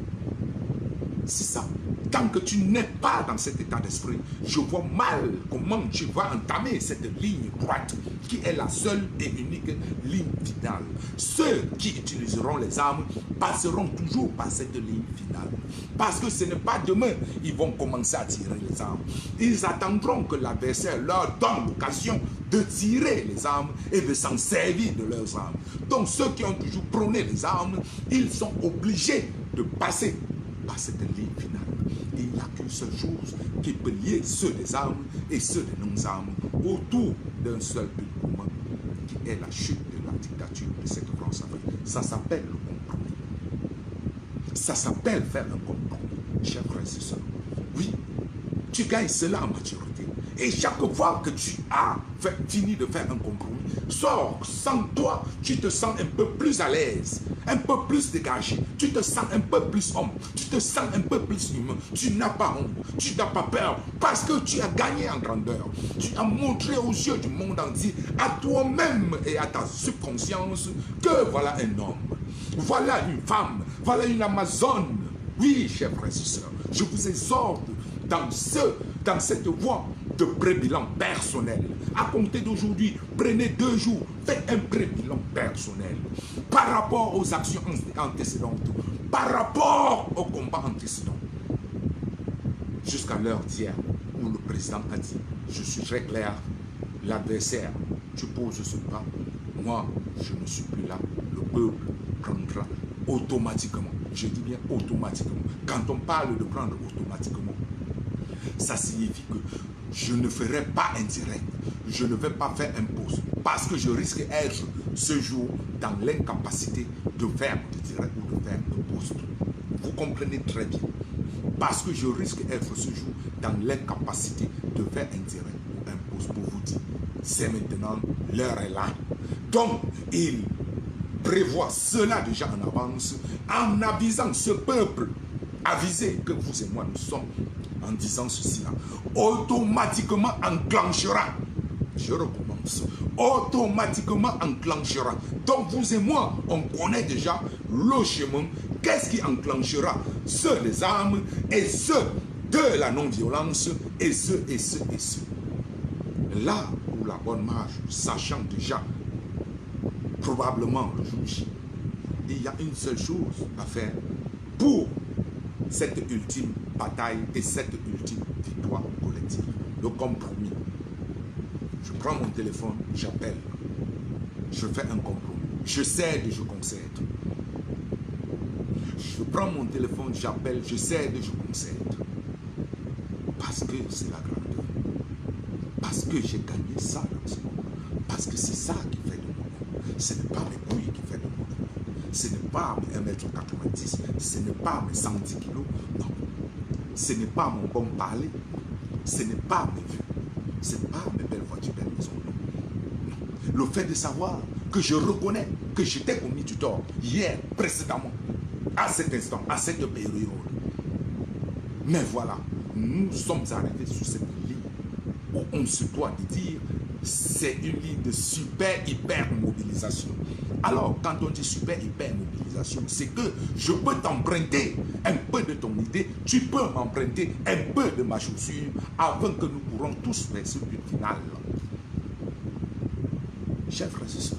C'est ça. Tant que tu n'es pas dans cet état d'esprit, je vois mal comment tu vas entamer cette ligne droite qui est la seule et unique ligne finale. Ceux qui utiliseront les armes passeront toujours par cette ligne finale. Parce que ce n'est pas demain ils vont commencer à tirer les armes. Ils attendront que l'adversaire leur donne l'occasion de tirer les armes et de s'en servir de leurs armes. Donc ceux qui ont toujours prôné les armes, ils sont obligés de passer par cette ligne finale. Il n'y a qu'une seule chose qui peut lier ceux des armes et ceux des non-armes autour d'un seul but commun, qui est la chute de la dictature de cette France-Afrique. Ça s'appelle le compromis. Ça s'appelle faire un compromis, chers frères et sœurs. Oui, tu gagnes cela en maturité. Et chaque fois que tu as fini de faire un compromis, sors, sans toi, tu te sens un peu plus à l'aise, un peu plus dégagé, tu te sens un peu plus homme, tu te sens un peu plus humain, tu n'as pas honte, tu n'as pas peur, parce que tu as gagné en grandeur, tu as montré aux yeux du monde entier, à toi-même et à ta subconscience, que voilà un homme, voilà une femme, voilà une Amazone. Oui, chers frères et sœurs, je vous exhorte dans cette voie de pré-bilan personnel. À compter d'aujourd'hui, prenez 2 jours, faites un pré-bilan personnel par rapport aux actions antécédentes, par rapport au combat antécédent. Jusqu'à l'heure d'hier où le président a dit, je suis très clair, l'adversaire, tu poses ce pas, moi je ne suis plus là, le peuple prendra automatiquement. Je dis bien automatiquement. Quand on parle de prendre automatiquement, ça signifie que je ne ferai pas indirect, je ne vais pas faire un poste, parce que je risque d'être ce jour dans l'incapacité de faire de direct ou de faire de poste. Vous comprenez très bien. Parce que je risque d'être ce jour dans l'incapacité de faire un direct ou un poste pour vous dire, c'est maintenant, l'heure est là. Donc, il prévoit cela déjà en avance, en avisant ce peuple, avisé que vous et moi nous sommes, en disant ceci-là, automatiquement enclenchera, je recommence, automatiquement enclenchera. Donc vous et moi, on connaît déjà le chemin. Qu'est-ce qui enclenchera? Ceux des armes et ceux de la non-violence et ceux et ceux et ceux. Là où la bonne marche, sachant déjà probablement le jour J, il y a une seule chose à faire pour cette ultime bataille et cette ultime victoire collective, le compromis. Je prends mon téléphone, j'appelle, je fais un compromis, je cède, je concède. Je prends mon téléphone, j'appelle, je cède, je concède. Parce que c'est la grandeur. Parce que j'ai gagné ça dans ce moment. Parce que c'est ça qui fait de moi. Ce n'est pas mes couilles qui fait de moi. Ce n'est pas mes 1,90 m, ce n'est pas mes 110 kg, non. Ce n'est pas mon bon parler, ce n'est pas mes vues, ce n'est pas mes belles voitures, belles maisons, non. Le fait de savoir que je reconnais que j'étais commis du tort hier, précédemment, à cet instant, à cette période. Mais voilà, nous sommes arrivés sur cette ligne où on se doit de dire c'est une ligne de super hyper mobilisation. Alors, quand on dit super hyper mobilisation, c'est que je peux t'emprunter un peu de ton idée, tu peux m'emprunter un peu de ma chaussure, afin que nous courons tous vers ce but final. Chers frères et sœurs,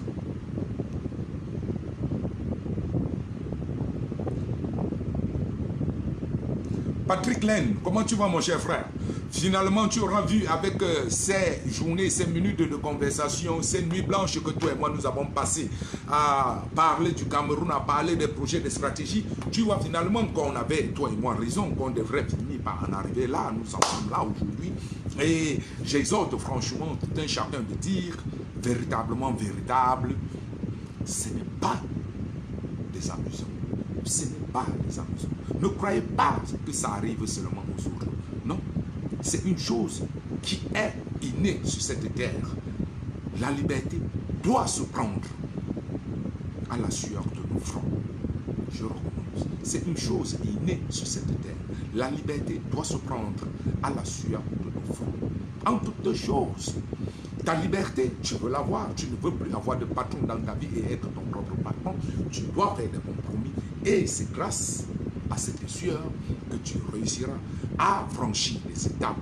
Patrick Lane, comment tu vas mon cher frère? Finalement, tu auras vu avec ces journées, ces minutes de conversation, ces nuits blanches que toi et moi nous avons passées à parler du Cameroun, à parler des projets, des stratégies, tu vois finalement qu'on avait, toi et moi, raison, qu'on devrait finir par en arriver là, nous en sommes là aujourd'hui. Et j'exhorte franchement tout un chacun de dire, véritablement véritable, ce n'est pas des amusants. Ce n'est pas des amusants. Ne croyez pas que ça arrive seulement aux autres. Non. C'est une chose qui est innée sur cette terre. La liberté doit se prendre à la sueur de nos fronts. Je recommence. C'est une chose innée sur cette terre. La liberté doit se prendre à la sueur de nos fronts. En toutes choses, ta liberté, tu veux l'avoir. Tu ne veux plus avoir de patron dans ta vie et être ton propre patron. Tu dois faire des compromis. Et c'est grâce à cette sueur que tu réussiras à franchir les étapes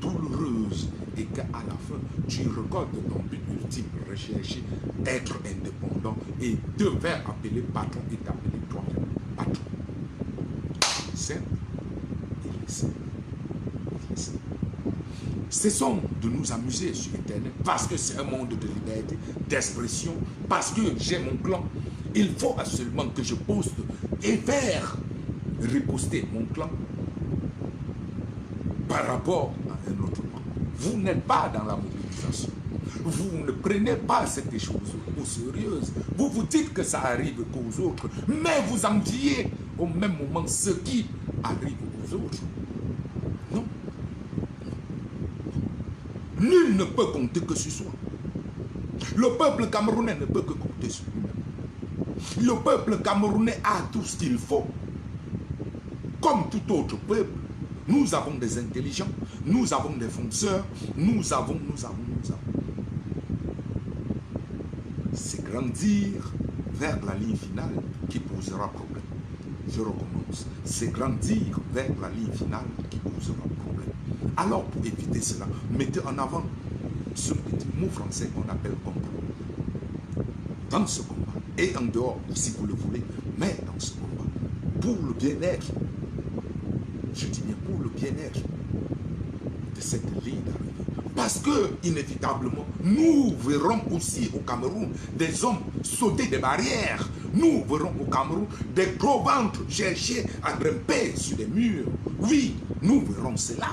douloureuses et qu'à la fin, tu recordes ton but ultime, rechercher, être indépendant et te faire appeler patron et t'appeler toi-même patron. Simple, il est simple. Cessons de nous amuser sur Internet parce que c'est un monde de liberté, d'expression, parce que j'ai mon clan. Il faut absolument que je poste et faire riposter mon clan par rapport à un autre clan. Vous n'êtes pas dans la mobilisation. Vous ne prenez pas cette chose au sérieux. Vous vous dites que ça arrive qu'aux autres, mais vous enviez au même moment ce qui arrive aux autres. Non. Nul ne peut compter que sur soi. Le peuple camerounais ne peut que compter sur lui-même. Le peuple camerounais a tout ce qu'il faut. Comme tout autre peuple, nous avons des intelligents, nous avons des fonceurs, nous avons. C'est grandir vers la ligne finale qui posera problème. Je recommence. C'est grandir vers la ligne finale qui posera problème. Alors, pour éviter cela, mettez en avant ce petit mot français qu'on appelle combat. Dans ce combat, et en dehors, si vous le voulez, mais dans ce combat, pour le bien-être, je dis bien pour le bien-être de cette ligne d'arrivée. Parce que, inévitablement, nous verrons aussi au Cameroun des hommes sauter des barrières. Nous verrons au Cameroun des gros ventres chercher à grimper sur des murs. Oui, nous verrons cela.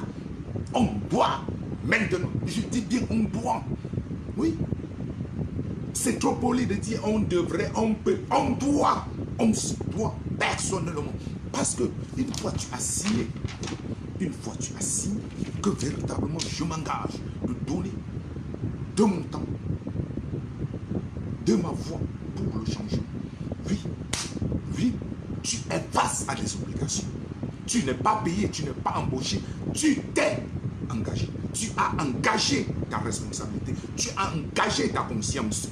On doit, maintenant, je dis bien on doit. Oui. C'est trop poli de dire on devrait, on peut, on doit. On se doit personnellement. Parce que une fois tu as signé, que véritablement je m'engage de donner de mon temps, de ma voix pour le changement. Oui, tu es face à des obligations. Tu n'es pas payé, tu n'es pas embauché, tu t'es engagé. Tu as engagé ta responsabilité, tu as engagé ta conscience.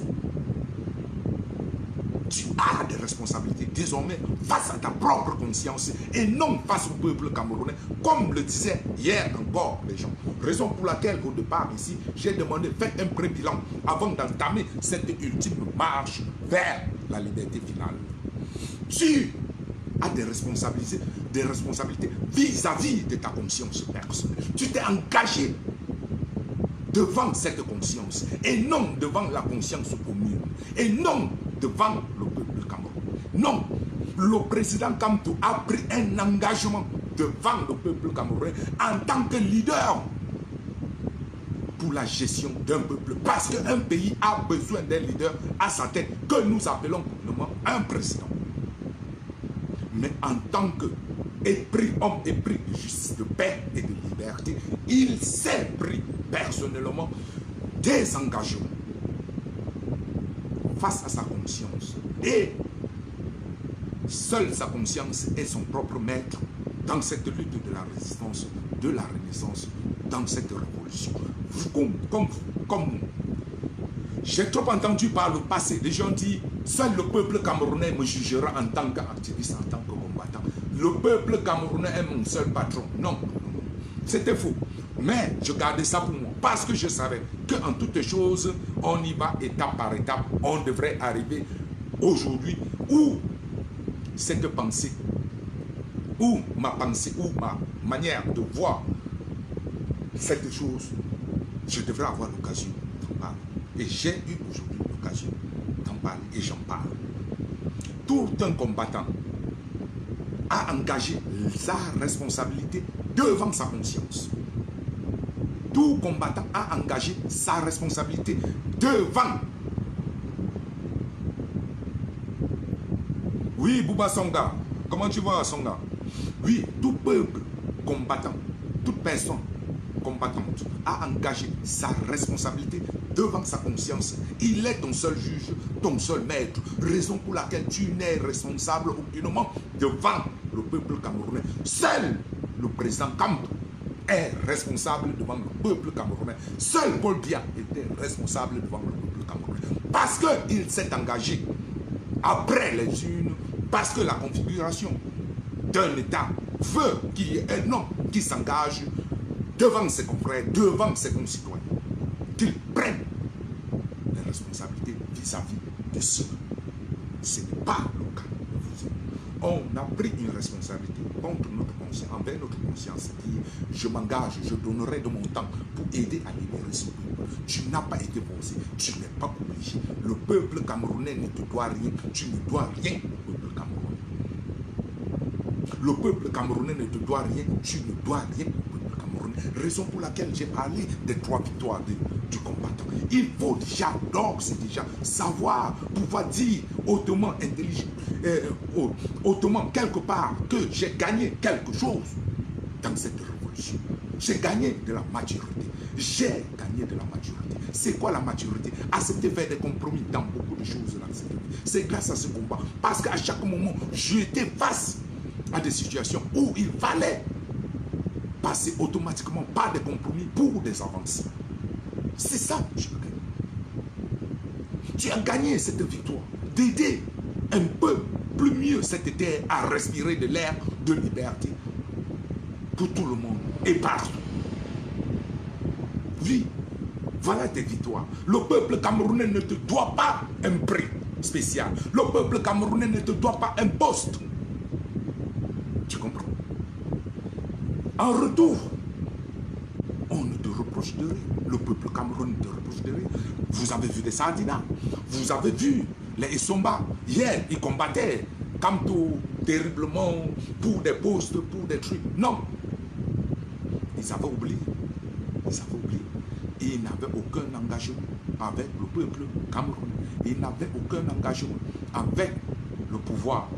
Tu as des responsabilités désormais face à ta propre conscience et non face au peuple camerounais, comme le disaient hier encore les gens. Raison pour laquelle au départ ici, j'ai demandé, faites un pré-bilan avant d'entamer cette ultime marche vers la liberté finale. Tu as des responsabilités vis-à-vis de ta conscience personnelle. Tu t'es engagé devant cette conscience et non devant la conscience commune et non devant le peuple camerounais. Non, le président Kamto a pris un engagement devant le peuple camerounais en tant que leader pour la gestion d'un peuple. Parce qu'un pays a besoin d'un leader à sa tête que nous appelons communément un président. Mais en tant que homme épris de justice, de paix et de liberté, il s'est pris personnellement des engagements face à sa conscience. Et seule sa conscience est son propre maître dans cette lutte de la résistance, de la renaissance, dans cette révolution. Comme j'ai trop entendu par le passé, les gens disent, seul le peuple camerounais me jugera en tant qu'activiste, en tant que combattant. Le peuple camerounais est mon seul patron. Non, c'était faux. Mais je gardais ça pour moi parce que je savais qu'en toutes choses, on y va étape par étape. On devrait arriver aujourd'hui où cette pensée, ou ma manière de voir cette chose, je devrais avoir l'occasion d'en parler. Et j'ai eu aujourd'hui l'occasion d'en parler et j'en parle. Tout un combattant a engagé sa responsabilité devant sa conscience. Tout combattant a engagé sa responsabilité devant. Oui, Bouba Songa. Comment tu vas, Songa? Oui, tout peuple combattant, toute personne combattante a engagé sa responsabilité devant sa conscience. Il est ton seul juge, ton seul maître. Raison pour laquelle tu n'es responsable aucunement devant le peuple camerounais. Seul le président Kamto est responsable devant le peuple camerounais. Seul Paul Biya était responsable devant le peuple camerounais. Parce qu'il s'est engagé après les urnes, parce que la configuration d'un État veut qu'il y ait un homme qui s'engage devant ses confrères, devant ses concitoyens, qu'il prenne les responsabilités vis-à-vis de ceux. Ce n'est pas le cas de vous. On a pris une responsabilité contre notre conscience, envers notre conscience, qui je m'engage, je donnerai de mon temps pour aider à libérer ce peuple. Tu n'as pas été forcé, tu n'es pas obligé. Le peuple camerounais ne te doit rien, tu ne dois rien au peuple camerounais. Le peuple camerounais ne te doit rien, tu ne dois rien au peuple camerounais. Raison pour laquelle j'ai parlé des 3 victoires du combattant. Il faut déjà, donc c'est déjà savoir, pouvoir dire hautement intelligent, hautement quelque part que j'ai gagné quelque chose dans cette révolution. J'ai gagné de la maturité. J'ai gagné de la maturité. C'est quoi la maturité? Accepter de faire des compromis dans beaucoup de choses dans cette vie. C'est grâce à ce combat. Parce qu'à chaque moment, j'étais face à des situations où il fallait passer automatiquement par des compromis pour des avancées. C'est ça que tu as gagné. Tu as gagné cette victoire d'aider un peu plus mieux cette terre à respirer de l'air de liberté pour tout le monde et partout. Oui, voilà tes victoires. Le peuple camerounais ne te doit pas un prix spécial. Le peuple camerounais ne te doit pas un poste. Tu comprends? En retour, on ne te reproche de rien. Le peuple camerounais ne te reproche de rien. Vous avez vu des Sardina. Vous avez vu les Essomba. Hier, ils combattaient Kamto terriblement pour des postes, pour des trucs. Non. Ils avaient oublié. Ils avaient oublié. Ils n'avaient aucun engagement avec le peuple camerounais. Ils n'avaient aucun engagement avec le pouvoir.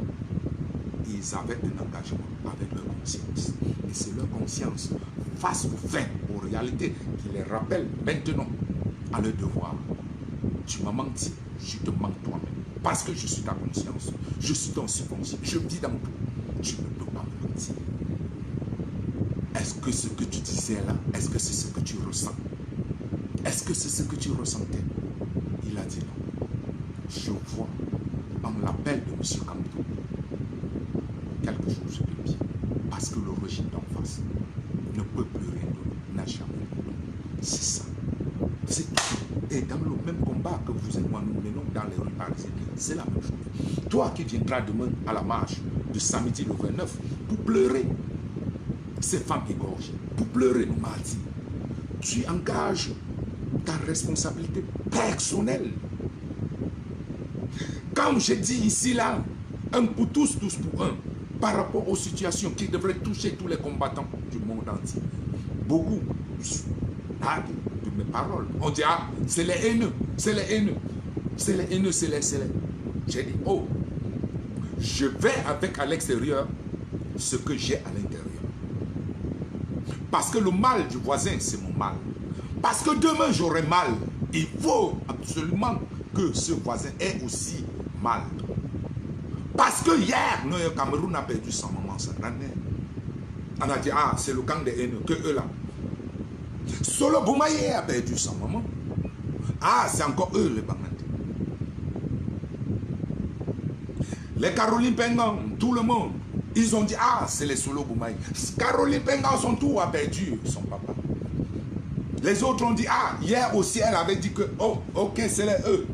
Ils avaient un engagement avec leur conscience. Et c'est leur conscience face aux faits, aux réalités, qui les rappelle maintenant à leur devoir. Tu m'as menti, je te mens toi-même. Parce que je suis ta conscience, je suis ton subconscient, je vis dans tout. Tu ne peux pas me mentir. Est-ce que ce que tu disais là, est-ce que c'est ce que tu ressens? Est-ce que c'est ce que tu ressentais? Il a dit non. Je vois en l'appel de M. Kamto quelque chose de bien. Parce que le régime d'en face ne peut plus rien donner, n'a jamais donné. C'est ça. C'est tout. Et dans le même combat que vous et moi nous menons dans les rues parisiennes, c'est la même chose. Toi qui viendras demain à la marche de samedi le 29 pour pleurer ces femmes égorgées, pour pleurer nos martyrs, tu engages ta responsabilité personnelle. Comme je dis ici là, un pour tous, tous pour un, par rapport aux situations qui devraient toucher tous les combattants du monde entier. Beaucoup de mes paroles. On dit, ah, c'est les haineux, c'est les haineux, c'est les haineux, c'est les. J'ai dit, oh, je vais avec à l'extérieur ce que j'ai à l'intérieur. Parce que le mal du voisin, c'est mon mal. Parce que demain, j'aurai mal. Il faut absolument que ce voisin ait aussi mal. Parce que hier, le Cameroun a perdu son maman, sa grand-mère. On a dit, ah, c'est le camp des haineux, que eux là. Solo Boumaye a perdu son maman. Ah, c'est encore eux les Bangandais. Les Caroline Pengan, tout le monde, ils ont dit, ah, c'est les Solo Boumaye. Caroline Pengan, son tour a perdu son papa. Les autres ont dit, ah, hier aussi, elle avait dit que, oh, ok, c'est les eux.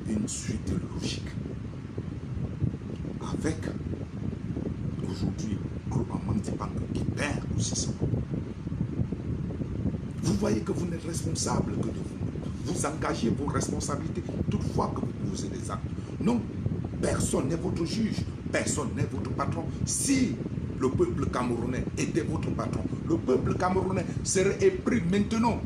Une suite logique. Avec, aujourd'hui, Global Bank qui perd aussi son nom. Vous voyez que vous n'êtes responsable que de vous. Vous engagez vos responsabilités toutefois que vous posez des actes. Non, personne n'est votre juge, personne n'est votre patron. Si le peuple camerounais était votre patron, le peuple camerounais serait épris maintenant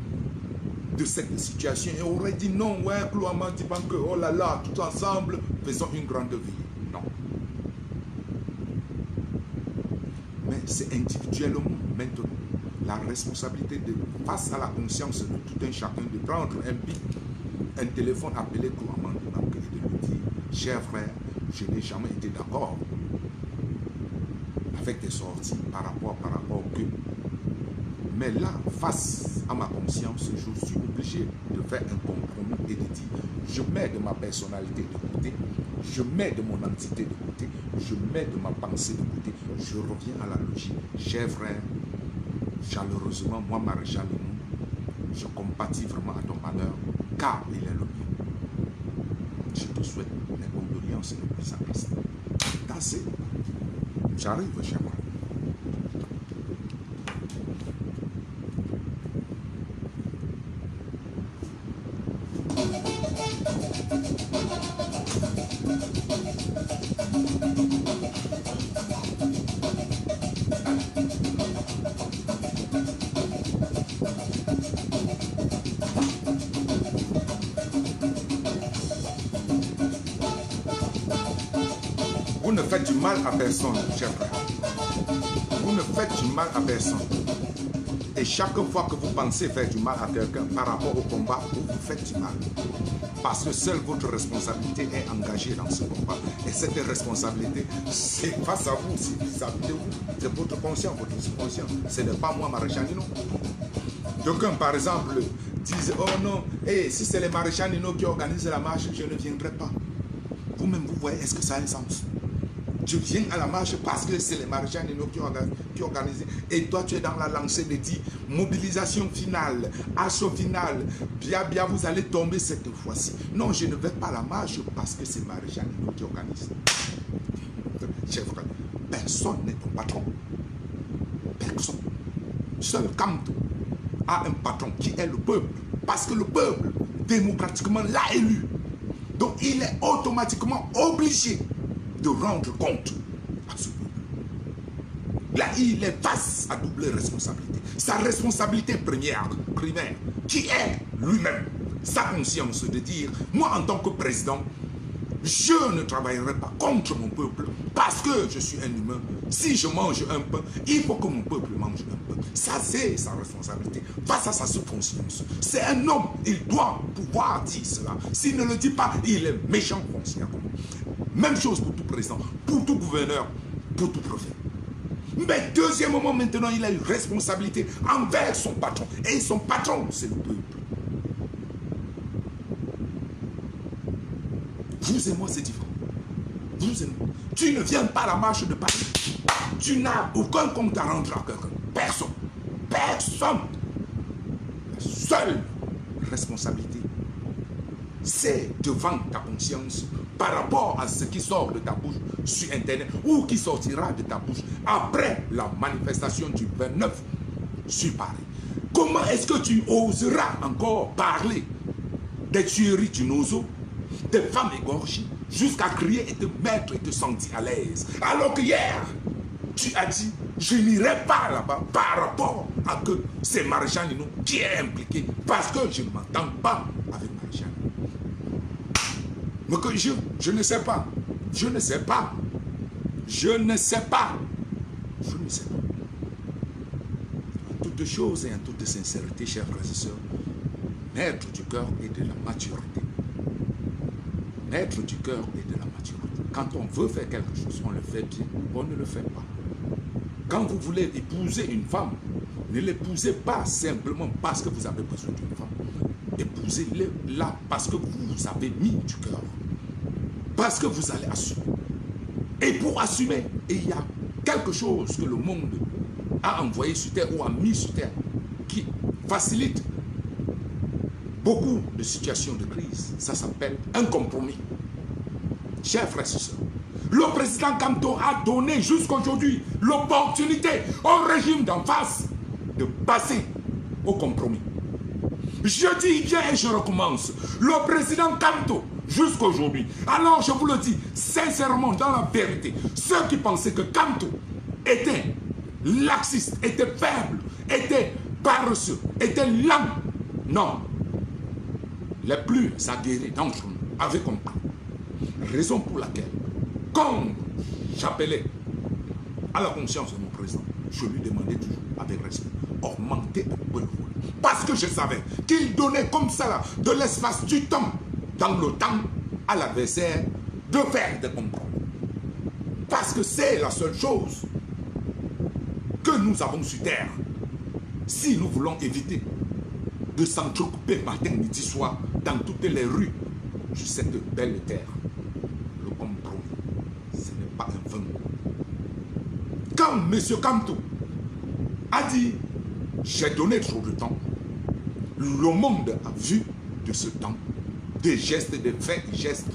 de cette situation et aurait dit non, ouais, Klouama dit que oh là là, tout ensemble, faisons une grande vie. Non. Mais c'est individuellement maintenant la responsabilité de, face à la conscience de tout un chacun, de prendre un pic, un téléphone, appeler Klouama et de lui dire, cher frère, je n'ai jamais été d'accord avec tes sorties par rapport que. Mais là, face à ma conscience, je suis obligé de faire un compromis et de dire, je mets de ma personnalité de côté, je mets de mon entité de côté, je mets de ma pensée de côté, je reviens à la logique. Cher frère, chaleureusement, moi, Maréchal Limou, je compatis vraiment à ton malheur, car il est le mien. Je te souhaite mes condoléances le plus sincères. Assez. J'arrive chez moi. Vous ne faites du mal à personne, cher frère. Vous ne faites du mal à personne. Et chaque fois que vous pensez faire du mal à quelqu'un par rapport au combat, vous faites du mal. Parce que seule votre responsabilité est engagée dans ce combat. Et cette responsabilité, c'est face à vous, c'est vis-à-vis de vous. C'est votre conscient, votre subconscient. Ce n'est pas moi, Maréchal Nino. D'aucuns, par exemple, disent, oh non, hey, si c'est les Maréchal Nino qui organisent la marche, je ne viendrai pas. Vous-même, vous voyez, est-ce que ça a un sens? Je viens à la marche parce que c'est les Maréchal Nino qui organisent. Et toi, tu es dans la lancée de dire mobilisation finale, assaut final. Bien, vous allez tomber cette fois-ci. Non, je ne vais pas à la marche parce que c'est Maréchal Nino qui organise. Chef, personne n'est ton patron. Personne. Seul Kamto a un patron qui est le peuple. Parce que le peuple, démocratiquement, l'a élu. Donc, il est automatiquement obligé de rendre compte à ce peuple. Là, il est face à double responsabilité. Sa responsabilité primaire, qui est lui-même, sa conscience de dire, moi en tant que président, je ne travaillerai pas contre mon peuple parce que je suis un humain. Si je mange un pain, il faut que mon peuple mange un pain. Ça, c'est sa responsabilité face à sa subconscience. C'est un homme, il doit pouvoir dire cela. S'il ne le dit pas, il est méchant consciemment. Même chose pour tout président, pour tout gouverneur, pour tout prophète. Mais deuxièmement, maintenant, il a une responsabilité envers son patron. Et son patron, c'est le peuple. Vous et moi, c'est différent. Vous et moi. Tu ne viens pas à la marche de Paris. Tu n'as aucun compte à rendre à quelqu'un. Personne. Personne. La seule responsabilité, c'est devant ta conscience par rapport à ce qui sort de ta bouche sur Internet ou qui sortira de ta bouche après la manifestation du 29 sur Paris. Comment est-ce que tu oseras encore parler des tueries du Nozo, des femmes égorgées, jusqu'à crier et te mettre et te sentir à l'aise? Alors que hier, tu as dit, je n'irai pas là-bas par rapport à que c'est Maréchal Nino qui est impliqué, parce que je ne m'entends pas avec Maréchal. Mais que je ne sais pas. Je ne sais pas. Je ne sais pas. Je ne sais pas. En toutes choses et en toute sincérité, chers frères et sœurs, naître du cœur et de la maturité. Naître du cœur et de la maturité. Quand on veut faire quelque chose, on le fait bien, on ne le fait pas. Quand vous voulez épouser une femme, ne l'épousez pas simplement parce que vous avez besoin d'une femme. Épousez-le là parce que vous avez mis du cœur. Parce que vous allez assumer. Et pour assumer, il y a quelque chose que le monde a envoyé sur terre ou a mis sur terre qui facilite beaucoup de situations de crise. Ça s'appelle un compromis. Chers frères et sœurs, le président Kamto a donné jusqu'aujourd'hui l'opportunité au régime d'en face de passer au compromis. Je dis bien et je recommence, le président Kamto, jusqu'aujourd'hui, alors je vous le dis sincèrement, dans la vérité, ceux qui pensaient que Kamto était laxiste, était faible, était paresseux, était lent, non. Les plus aguerris d'entre nous avaient compris. Raison pour laquelle, quand j'appelais à la conscience de mon président, je lui demandais toujours avec respect, augmenter un peu le volume. Parce que je savais qu'il donnait comme ça là, de l'espace, du temps, dans le temps, à l'adversaire de faire des compromis. Parce que c'est la seule chose que nous avons su taire. Si nous voulons éviter de s'entrecouper matin, midi, soir, dans toutes les rues, sur cette belle terre, le compromis, ce n'est pas un vain. Quand M. Kamto a dit, j'ai donné trop de temps, le monde a vu de ce temps des gestes, des faits, des gestes,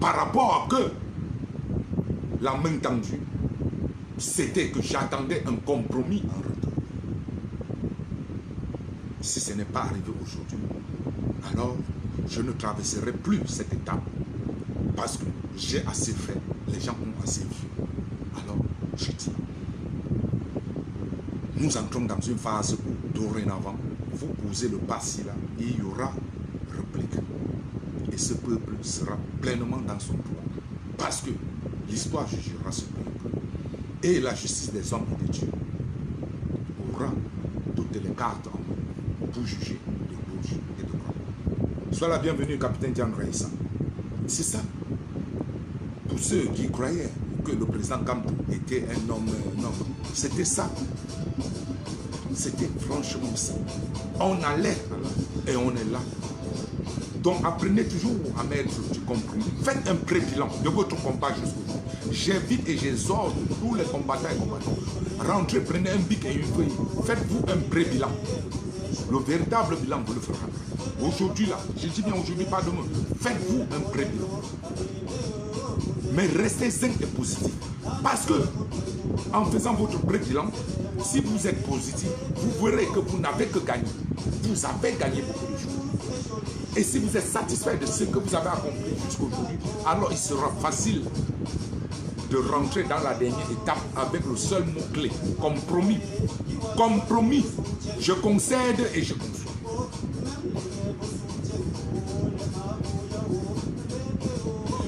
par rapport à que la main tendue, c'était que j'attendais un compromis en retour. Si ce n'est pas arrivé aujourd'hui, alors je ne traverserai plus cette étape parce que j'ai assez fait, les gens ont assez vu. Alors, je dis, nous entrons dans une phase où, dorénavant, vous posez le pas là et il y aura réplique. Et ce peuple sera pleinement dans son droit. Parce que l'histoire jugera ce peuple. Et la justice des hommes et de Dieu aura toutes les cartes en main pour juger de gauche et de droite. Sois la bienvenue, capitaine Diane Raissa. C'est ça. Pour ceux qui croyaient que le président Kamto était un homme, non, c'était ça. C'était franchement ça. On allait et on est là. Donc apprenez toujours à mettre du compromis. Faites un pré-bilan de votre combat jusqu'aujourd'hui. J'invite et j'exhorte tous les combattants et combattantes. Rentrez, prenez un bic et une feuille. Faites-vous un pré-bilan. Le véritable bilan, vous le ferez. Aujourd'hui là, je dis bien aujourd'hui, pas demain. Faites-vous un pré-bilan. Mais restez zen et positif. Parce que, en faisant votre pré-bilan, si vous êtes positif, vous verrez que vous n'avez que gagné. Vous avez gagné beaucoup de choses. Et si vous êtes satisfait de ce que vous avez accompli jusqu'aujourd'hui, alors il sera facile de rentrer dans la dernière étape avec le seul mot-clé, compromis. Compromis. Je concède et je conçois.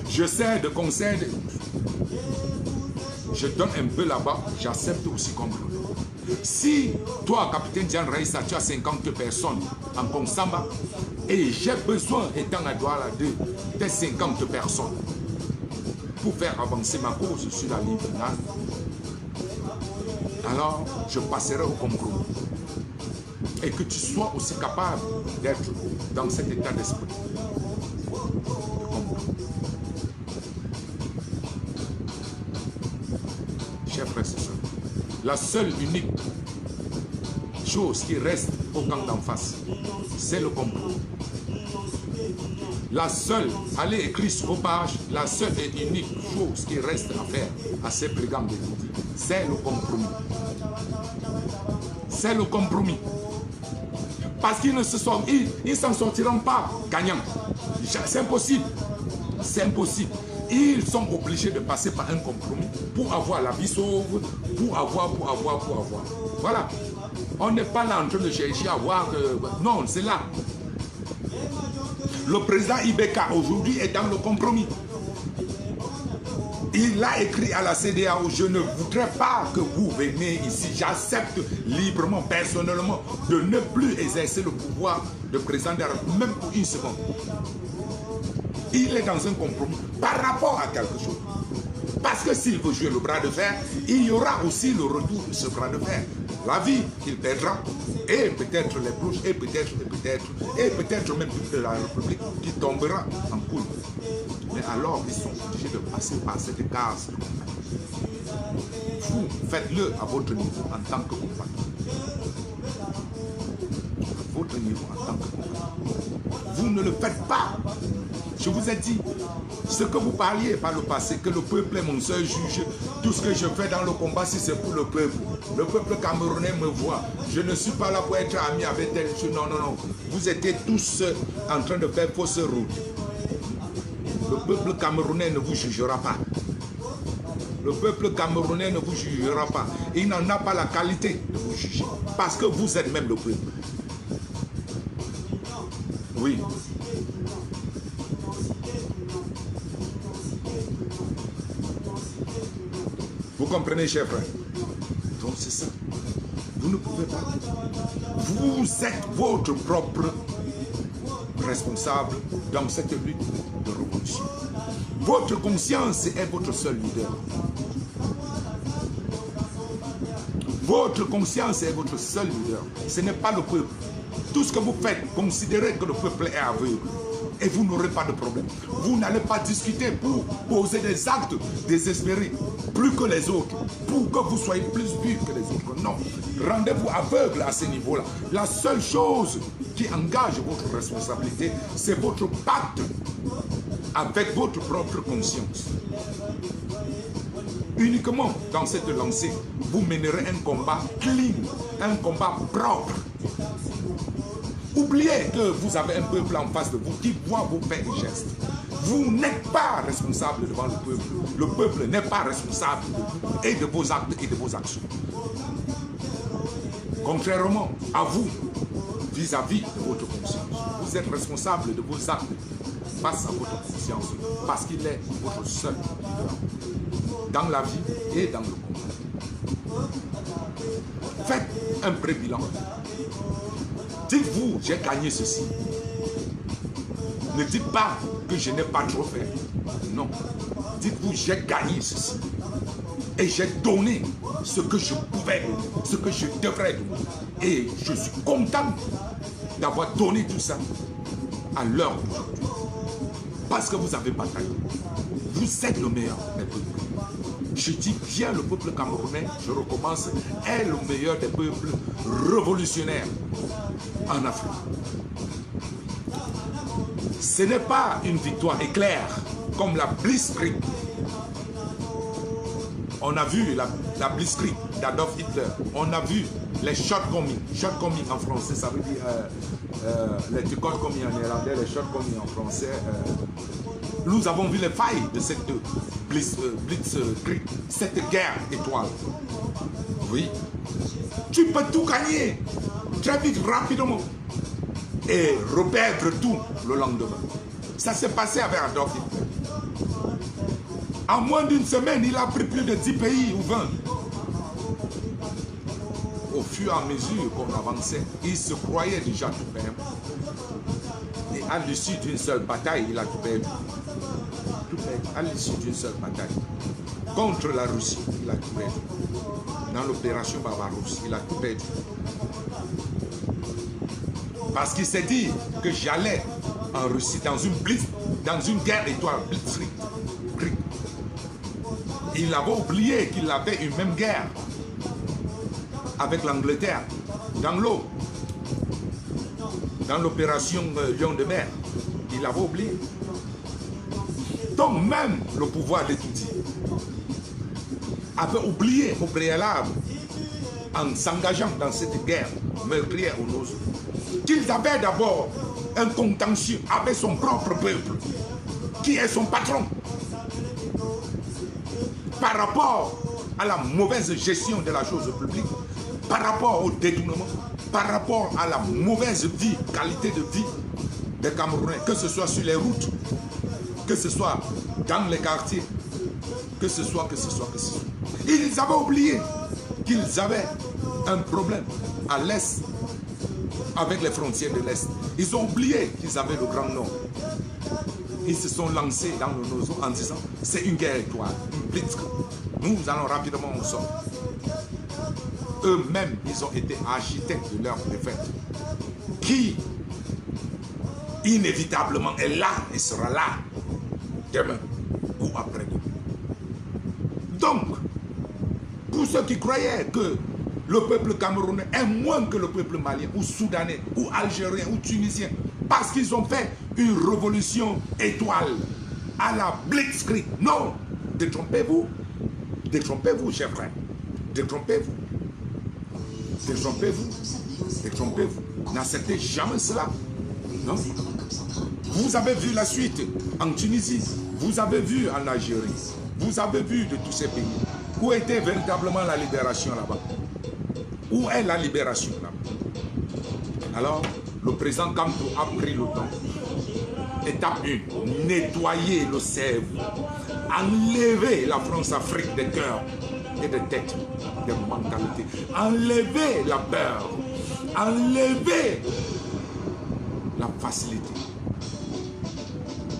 Je cède, concède. Je donne un peu là-bas, j'accepte aussi comme l'autre. Si toi, capitaine Diane Raissa, tu as 50 personnes en Konsamba et j'ai besoin, étant à Douala, de 50 personnes pour faire avancer ma cause sur la ligne finale, alors je passerai au compromis. Et que tu sois aussi capable d'être dans cet état d'esprit. Chers frères et sœurs, la seule unique chose qui reste au camp d'en face, c'est le compromis. La seule, allez écrire sur vos pages, la seule et unique chose qui reste à faire à ces brigands de Lodi, c'est le compromis. C'est le compromis. Parce qu'ils ne s'en sortiront pas gagnants. C'est impossible. C'est impossible. Ils sont obligés de passer par un compromis pour avoir la vie sauve, pour avoir. Voilà. On n'est pas là en train de chercher à voir. Non, c'est là. Le président Ibeka aujourd'hui est dans le compromis. Il a écrit à la CEDEAO, je ne voudrais pas que vous veniez ici. J'accepte librement, personnellement, de ne plus exercer le pouvoir de président de la République, même pour une seconde. Il est dans un compromis par rapport à quelque chose. Parce que s'il veut jouer le bras de fer, il y aura aussi le retour de ce bras de fer. La vie qu'il perdra, et peut-être les bouches, et peut-être même toute la République qui tombera en couille. Mais alors, ils sont obligés de passer par cette case. Vous, faites-le à votre niveau en tant que combattant. votre niveau en tant que combattant. Vous ne le faites pas. Je vous ai dit, ce que vous parliez par le passé, que le peuple est mon seul juge, tout ce que je fais dans le combat, si c'est pour le peuple camerounais me voit. Je ne suis pas là pour être ami avec tel. Non, non, non. Vous étiez tous en train de faire fausse route. Le peuple camerounais ne vous jugera pas. Le peuple camerounais ne vous jugera pas. Il n'en a pas la qualité de vous juger. Parce que vous êtes même le peuple. Oui. Vous comprenez, chers frères? Donc c'est ça. Vous ne pouvez pas. Vous êtes votre propre responsable dans cette lutte de révolution. Votre conscience est votre seul leader. Votre conscience est votre seul leader. Ce n'est pas le peuple. Tout ce que vous faites, considérez que le peuple est aveugle. Et vous n'aurez pas de problème. Vous n'allez pas discuter pour poser des actes désespérés, plus que les autres, pour que vous soyez plus vifs que les autres. Non. Rendez-vous aveugle à ce niveau-là. La seule chose qui engage votre responsabilité, c'est votre pacte avec votre propre conscience. Uniquement dans cette lancée, vous mènerez un combat clean, un combat propre. Oubliez que vous avez un peuple en face de vous qui voit vos faits et gestes. Vous n'êtes pas responsable devant le peuple. Le peuple n'est pas responsable de vous et de vos actes et de vos actions. Contrairement à vous, vis-à-vis de votre conscience, vous êtes responsable de vos actes face à votre conscience parce qu'il est votre seul leader dans la vie et dans le combat. Faites un pré-bilan. Dites-vous, j'ai gagné ceci. Ne dites pas que je n'ai pas trop fait. Non. Dites-vous, j'ai gagné ceci. Et j'ai donné ce que je pouvais donner, ce que je devrais donner. Et je suis content d'avoir donné tout ça à l'heure d'aujourd'hui. Parce que vous avez bataillé. Vous êtes le meilleur des peuples. Je dis bien le peuple camerounais, je recommence, est le meilleur des peuples révolutionnaires en Afrique. Ce n'est pas une victoire éclair comme la Blitzkrieg. On a vu la Blitzkrieg d'Adolf Hitler. On a vu les shortcomings. Shortcomings en français, ça veut dire les dichotomies en néerlandais, les shortcomings en français. Nous avons vu les failles de cette Blitzkrieg, cette guerre étoile. Oui. Tu peux tout gagner très vite, rapidement. Et reperdre tout le lendemain. Ça s'est passé avec Adolf Hitler. En moins d'une semaine, il a pris plus de 10 pays ou 20. Au fur et à mesure qu'on avançait, il se croyait déjà tout perdre. Et à l'issue d'une seule bataille, il a tout perdu. Tout perdu. À l'issue d'une seule bataille. Contre la Russie, il a tout perdu. Dans l'opération Barbarousse, il a tout perdu. Parce qu'il s'est dit que j'allais en Russie dans une guerre étoile, Blitzkrieg. Il avait oublié qu'il avait une même guerre avec l'Angleterre dans l'eau, dans l'opération Lion de mer. Il avait oublié. Donc même le pouvoir d'étudier avait oublié au préalable, en s'engageant dans cette guerre meurtrière au nôtre, qu'ils avaient d'abord un contentieux avec son propre peuple, qui est son patron, par rapport à la mauvaise gestion de la chose publique, par rapport au détournement, par rapport à la mauvaise vie, qualité de vie des Camerounais, que ce soit sur les routes, que ce soit dans les quartiers, que ce soit. Ils avaient oublié qu'ils avaient un problème à l'Est, avec les frontières de l'Est. Ils ont oublié qu'ils avaient le Grand Nord. Ils se sont lancés dans le nozo en disant, c'est une guerre étoile, une blitzkrieg. Nous allons rapidement au sol. Eux-mêmes, ils ont été architectes de leur défaite, qui inévitablement est là et sera là demain ou après-demain. Donc, pour ceux qui croyaient que le peuple camerounais est moins que le peuple malien, ou soudanais, ou algérien, ou tunisien, parce qu'ils ont fait une révolution étoile à la Blitzkrieg. Non, détrompez-vous. Détrompez-vous, chers frères. Détrompez-vous. Détrompez-vous. Détrompez-vous. N'acceptez jamais cela. Non. Vous avez vu la suite en Tunisie. Vous avez vu en Algérie. Vous avez vu de tous ces pays. Où était véritablement la libération là-bas? Où est la libération là-bas? Alors, le président Kamto a pris le temps. Étape 1, nettoyer le cerveau. Enlever la France-Afrique des cœurs et des têtes, des mentalités. Enlever la peur. Enlever la facilité.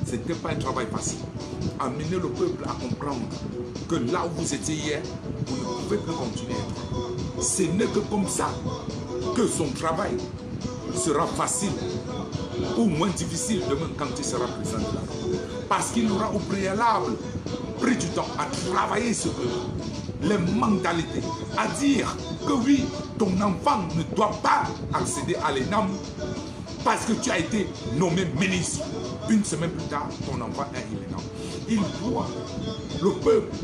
Ce n'était pas un travail facile. Amener le peuple à comprendre que là où vous étiez hier, vous ne pouvez que continuer à être. Ce n'est que comme ça que son travail sera facile ou moins difficile demain quand il sera président de la République. Parce qu'il aura au préalable pris du temps à travailler ce peuple, les mentalités, à dire que oui, ton enfant ne doit pas accéder à l'ENAM parce que tu as été nommé ministre. Une semaine plus tard, ton enfant est l'ENAM. Il doit, le peuple,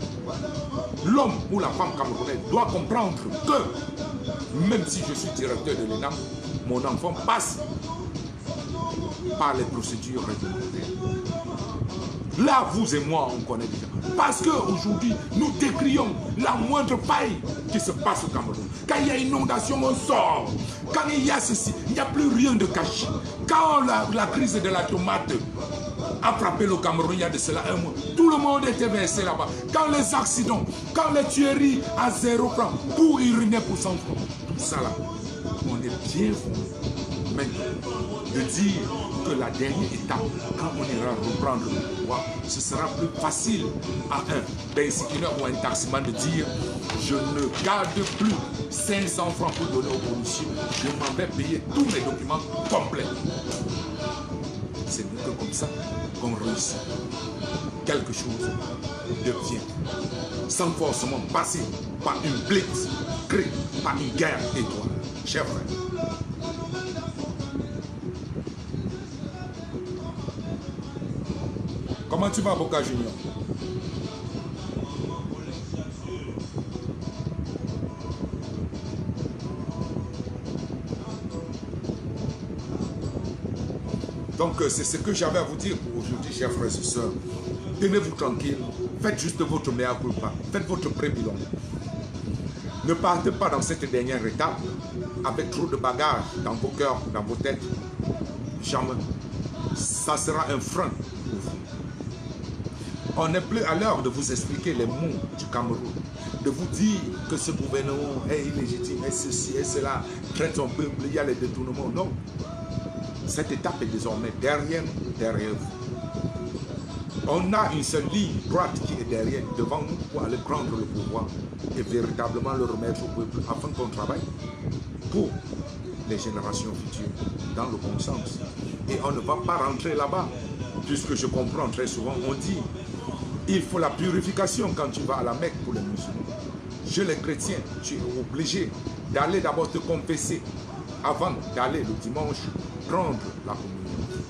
l'homme ou la femme camerounaise doit comprendre que même si je suis directeur de l'ENAM, mon enfant passe par les procédures réglementaires. Là, vous et moi, on connaît déjà. Parce qu'aujourd'hui, nous décrions la moindre faille qui se passe au Cameroun. Quand il y a une inondation, on sort. Quand il y a ceci, il n'y a plus rien de caché. Quand la crise de la tomate a frappé le Cameroun, il y a de cela un mois, tout le monde était versé là-bas. Quand les accidents, quand les tueries à 0 francs, pour uriner pour 100 francs, tout ça là, on est bien fou. Maintenant, de dire que la dernière étape, quand on ira reprendre le pouvoir, ce sera plus facile à un bensiquineur ou un taximan de dire je ne garde plus 500 francs pour donner aux policiers, je m'en vais payer tous mes documents complets. C'est que comme ça qu'on réussit. Quelque chose de bien, sans forcément passer par une blitz, par une guerre étoile. Chers frères, comment tu vas, Boca Junior? Donc, c'est ce que j'avais à vous dire pour aujourd'hui, chers frères et sœurs. Tenez-vous tranquille, faites juste votre meilleur culpa, faites votre pré-bilan. Ne partez pas dans cette dernière étape avec trop de bagages dans vos cœurs, dans vos têtes. Jamais. Ça sera un frein pour vous. On n'est plus à l'heure de vous expliquer les mots du Cameroun, de vous dire que ce gouvernement est illégitime, et ceci et cela, traite son peuple, il y a les détournements. Non. Cette étape est désormais derrière vous. On a une seule ligne droite qui est derrière, devant nous, pour aller prendre le pouvoir et véritablement le remettre au peuple afin qu'on travaille pour les générations futures dans le bon sens. Et on ne va pas rentrer là-bas, puisque je comprends très souvent, on dit il faut la purification quand tu vas à la Mecque pour les musulmans. Chez les chrétiens, tu es obligé d'aller d'abord te confesser avant d'aller le dimanche prendre la communion.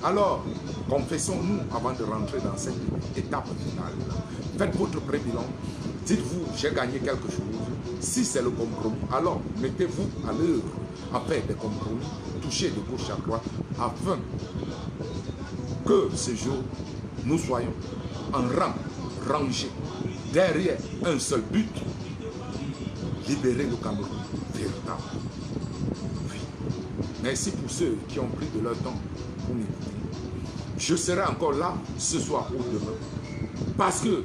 Alors, confessons-nous avant de rentrer dans cette étape finale. Faites votre pré-bilan. Dites-vous, j'ai gagné quelque chose. Si c'est le compromis, alors mettez-vous à l'œuvre à faire des compromis, touchez de gauche à droite, afin que ce jour, nous soyons en rang, rangés, derrière un seul but, libérer le Cameroun véritable. Oui. Merci pour ceux qui ont pris de leur temps pour m'écouter. Je serai encore là ce soir ou demain. Parce que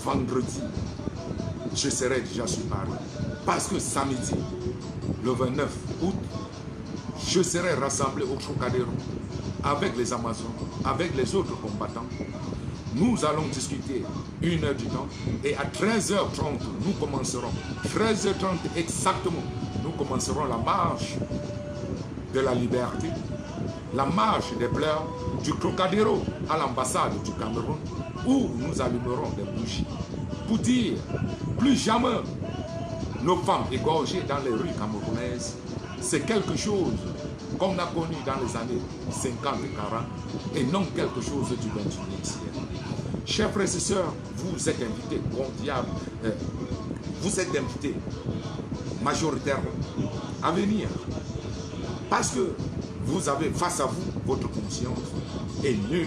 vendredi, je serai déjà sur Paris. Parce que samedi, le 29 août, je serai rassemblé au Trocadéro avec les Amazones, avec les autres combattants. Nous allons discuter 1 heure du temps et à 13h30, nous commencerons, 13h30 exactement, nous commencerons la marche de la liberté, la marche des pleurs du Trocadéro à l'ambassade du Cameroun, où nous allumerons des bougies pour dire plus jamais nos femmes égorgées dans les rues camerounaises, c'est quelque chose qu'on a connu dans les années 50 et 40 et non quelque chose du 21e siècle. Chers frères et sœurs, vous êtes invités, vous êtes invités majoritairement à venir parce que vous avez face à vous votre conscience et nul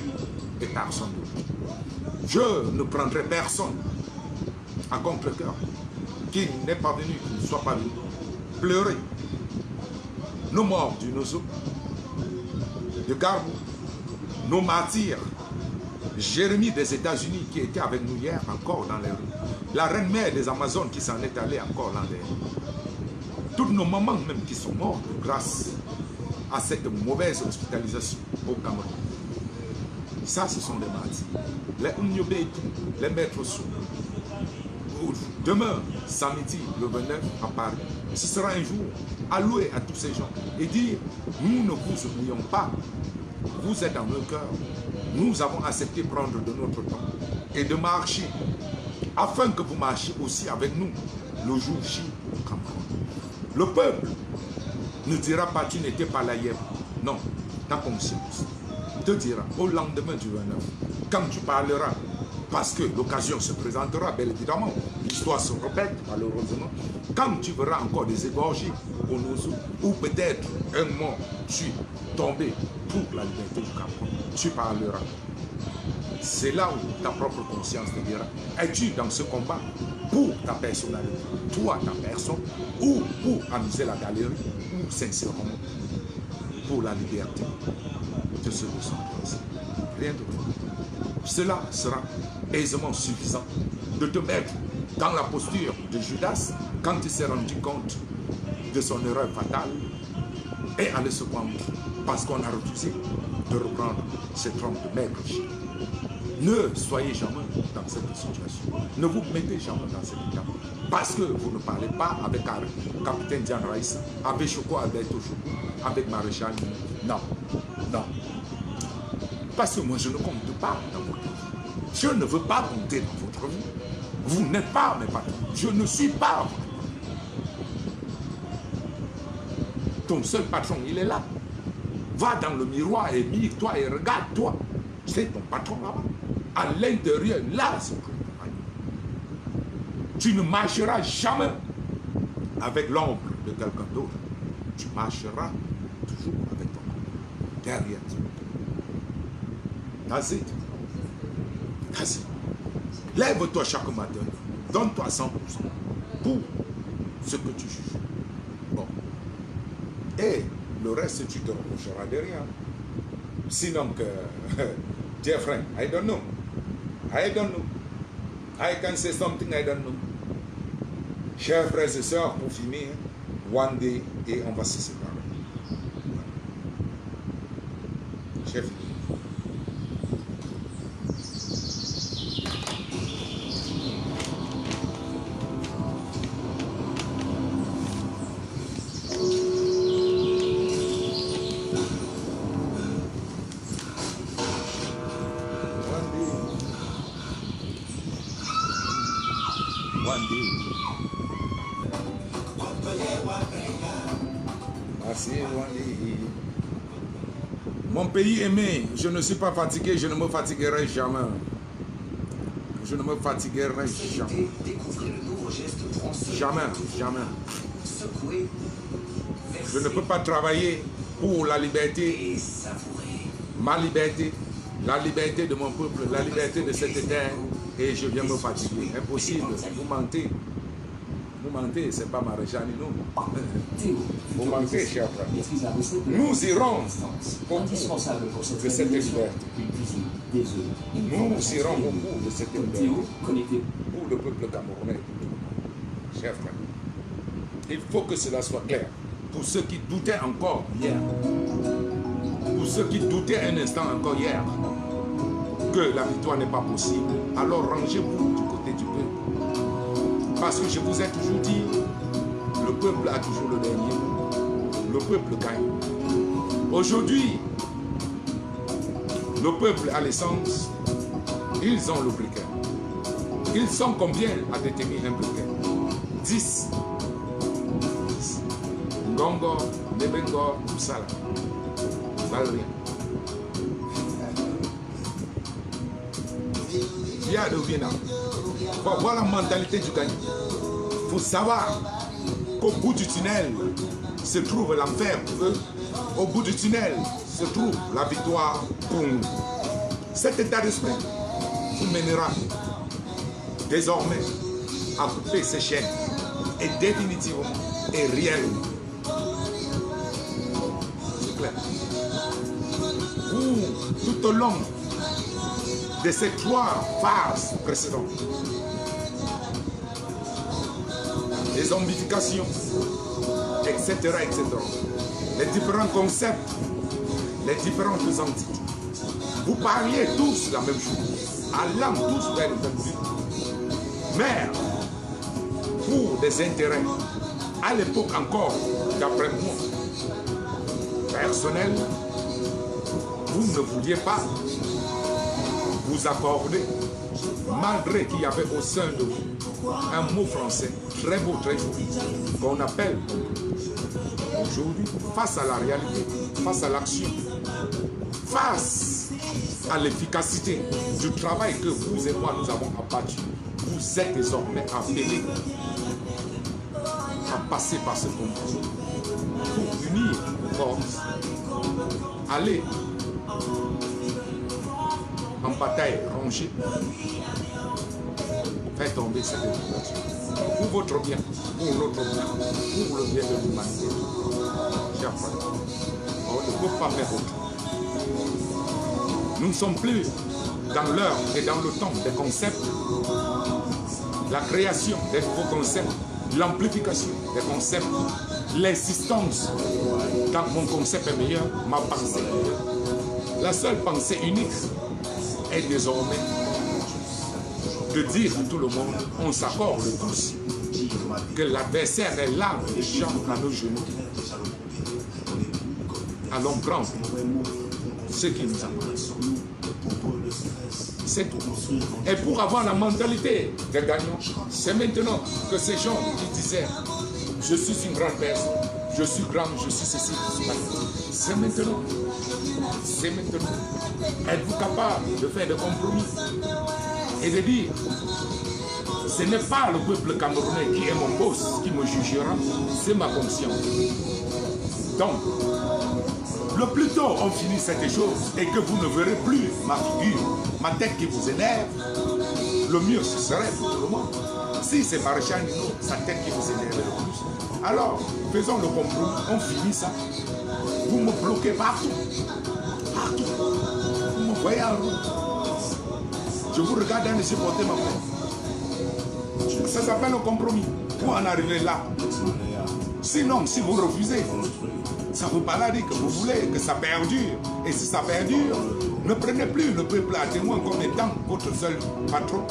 et personne d'autre. Je ne prendrai personne à contre-cœur qui n'est pas venu, qui ne soit pas venu pleurer nos morts du Nozo, de Garbou, nos martyrs, Jérémie des États-Unis qui était avec nous hier encore dans les rues, la reine mère des Amazones qui s'en est allée encore l'an dernier, toutes nos mamans même qui sont mortes grâce à cette mauvaise hospitalisation au Cameroun. Ça, ce sont des martyrs. Les Oumniobé, les maîtres sous. Demain, samedi, le 29 à Paris, ce sera un jour alloué à tous ces gens et dire, nous ne vous oublions pas, vous êtes dans nos cœurs, nous avons accepté de prendre de notre temps et de marcher, afin que vous marchiez aussi avec nous le jour J au Cameroun. Le peuple ne dira pas, tu n'étais pas là hier. Non, ta conscience te dira, au lendemain du 29, quand tu parleras, parce que l'occasion se présentera, bien évidemment, l'histoire se répète, malheureusement, quand tu verras encore des égorgés au Nozo, ou peut-être un mort tu tombé pour la liberté du Cameroun, tu parleras. C'est là où ta propre conscience te dira, es-tu dans ce combat pour ta personnalité, toi, ta personne, ou pour amuser la galerie, ou sincèrement pour la liberté de ceux de son place. Rien de plus. Cela sera aisément suffisant de te mettre dans la posture de Judas quand il s'est rendu compte de son erreur fatale et aller se prendre parce qu'on a refusé de reprendre ce trône de maître. Ne soyez jamais dans cette situation. Ne vous mettez jamais dans cet état. Parce que vous ne parlez pas avec capitaine Diane Raïs, avec Choko Alberto Choko, avec Maréchal. Non, non. Parce que moi, je ne compte pas dans votre vie. Je ne veux pas compter dans votre vie. Vous n'êtes pas mes patrons. Je ne suis pas. Ton seul patron, il est là. Va dans le miroir et mire-toi et regarde-toi. C'est ton patron là-bas. À l'intérieur, là, c'est ton compagnon. Tu ne marcheras jamais avec l'ombre de quelqu'un d'autre. Tu marcheras toujours avec ton compagnon. Derrière toi. That's it. That's it. Lève-toi chaque matin. Donne-toi 100% pour ce que tu juges. Bon. Et le reste, tu te reprocheras de rien. Sinon que, dear friend, I don't know. I don't know. I can say something I don't know. Chers frères et sœurs, pour finir, one day, et on va se séparer. J'ai fini. Mon pays aimé, je ne suis pas fatigué, je ne me fatiguerai jamais. Je ne me fatiguerai jamais. Jamais, jamais. Je ne peux pas travailler pour la liberté, ma liberté, la liberté de mon peuple, la liberté de cette terre, et je viens me fatiguer. Impossible, vous mentez. Vous mentez, ce n'est pas Maréchal, non. Vous mentez, cher frère. Nous irons au bout de cette liberté. Nous irons au bout de cette liberté. Pour le peuple camerounais. Cher frère. Il faut que cela soit clair. Pour ceux qui doutaient encore hier. Pour ceux qui doutaient un instant encore hier. Que la victoire n'est pas possible. Alors rangez-vous du côté du peuple. Parce que je vous ai toujours dit, le peuple a toujours le dernier mot. Le peuple gagne. Aujourd'hui, le peuple a l'essence, ils ont le briquet. Ils sont combien à détenir un briquet? 10. Ngongor, Nebengor, tout ça là. Ça valent rien. Viens de Vietnam. Il faut voir la mentalité du gagnant. Il faut savoir qu'au bout du tunnel se trouve l'enfer pour eux. Au bout du tunnel se trouve la victoire pour nous. Cet état d'esprit vous mènera désormais à couper ces chaînes et définitivement et réellement. C'est clair. Vous, tout au long de ces 3 phases précédentes, les zombifications, etc., etc., les différents concepts, les différentes entités, vous parliez tous la même chose, allant tous vers le même but. Mais, pour des intérêts, à l'époque encore, d'après moi, personnel, vous ne vouliez pas vous accorder, malgré qu'il y avait au sein de vous un mot français très beau, qu'on appelle aujourd'hui, face à la réalité, face à l'action, face à l'efficacité du travail que vous et moi nous avons abattu, vous êtes désormais appelés à passer par ce combat pour unir vos forces, aller en bataille rangée, faire tomber cette éducation pour votre bien, pour notre bien, pour le bien de l'humanité. Chers frères, on ne peut pas faire autre. Nous ne sommes plus dans l'heure et dans le temps des concepts, la création des nouveaux concepts, l'amplification des concepts, l'insistance quand mon concept est meilleur, ma pensée est meilleure. La seule pensée unique est désormais de dire à tout le monde, on s'accorde tous, que l'adversaire est là, déjà à nos genoux. Allons prendre ce qui nous appartient. C'est tout. Et pour avoir la mentalité des gagnants, c'est maintenant que ces gens qui disaient je suis une grande personne, je suis grand, je suis ceci, je suis cela. C'est maintenant. C'est maintenant. Êtes-vous capable de faire des compromis et de dire ce n'est pas le peuple camerounais qui est mon boss qui me jugera, c'est ma conscience. Donc, le plus tôt on finit cette chose et que vous ne verrez plus ma figure, ma tête qui vous énerve, le mieux ce serait pour tout le monde. Si c'est Maréchal Nino, sa tête qui vous énerve le plus, alors faisons le compromis, on finit ça. Vous me bloquez partout. Partout. Vous me voyez en route. Je vous regarde dans les yeux porter ma main. Ça s'appelle un compromis. Pour en arriver là. Sinon, si vous refusez, ça ne veut pas dire que vous voulez que ça perdure. Et si ça perdure, ne prenez plus le peuple à témoin comme étant votre seul patron.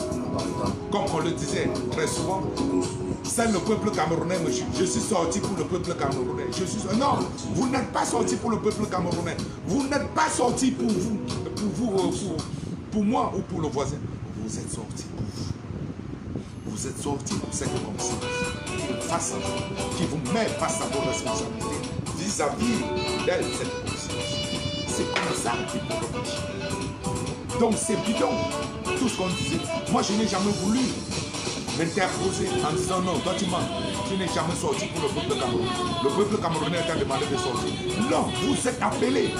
Comme on le disait très souvent, c'est le peuple camerounais, monsieur. Je suis sorti pour le peuple camerounais. Non, vous n'êtes pas sorti pour le peuple camerounais. Vous n'êtes pas sorti pour vous, pour moi ou pour le voisin. Vous êtes sorti pour vous. Vous êtes sorti pour cette conscience face à vous, qui vous met face à vos responsabilités vis-à-vis d'elle, cette conscience. C'est comme ça qu'il faut réfléchir. Donc c'est bidon, tout ce qu'on disait. Moi je n'ai jamais voulu m'interposer en disant non, toi tu mens. Tu n'es jamais sorti pour le peuple camerounais. Le peuple camerounais t'a demandé de sortir. Non, vous êtes appelés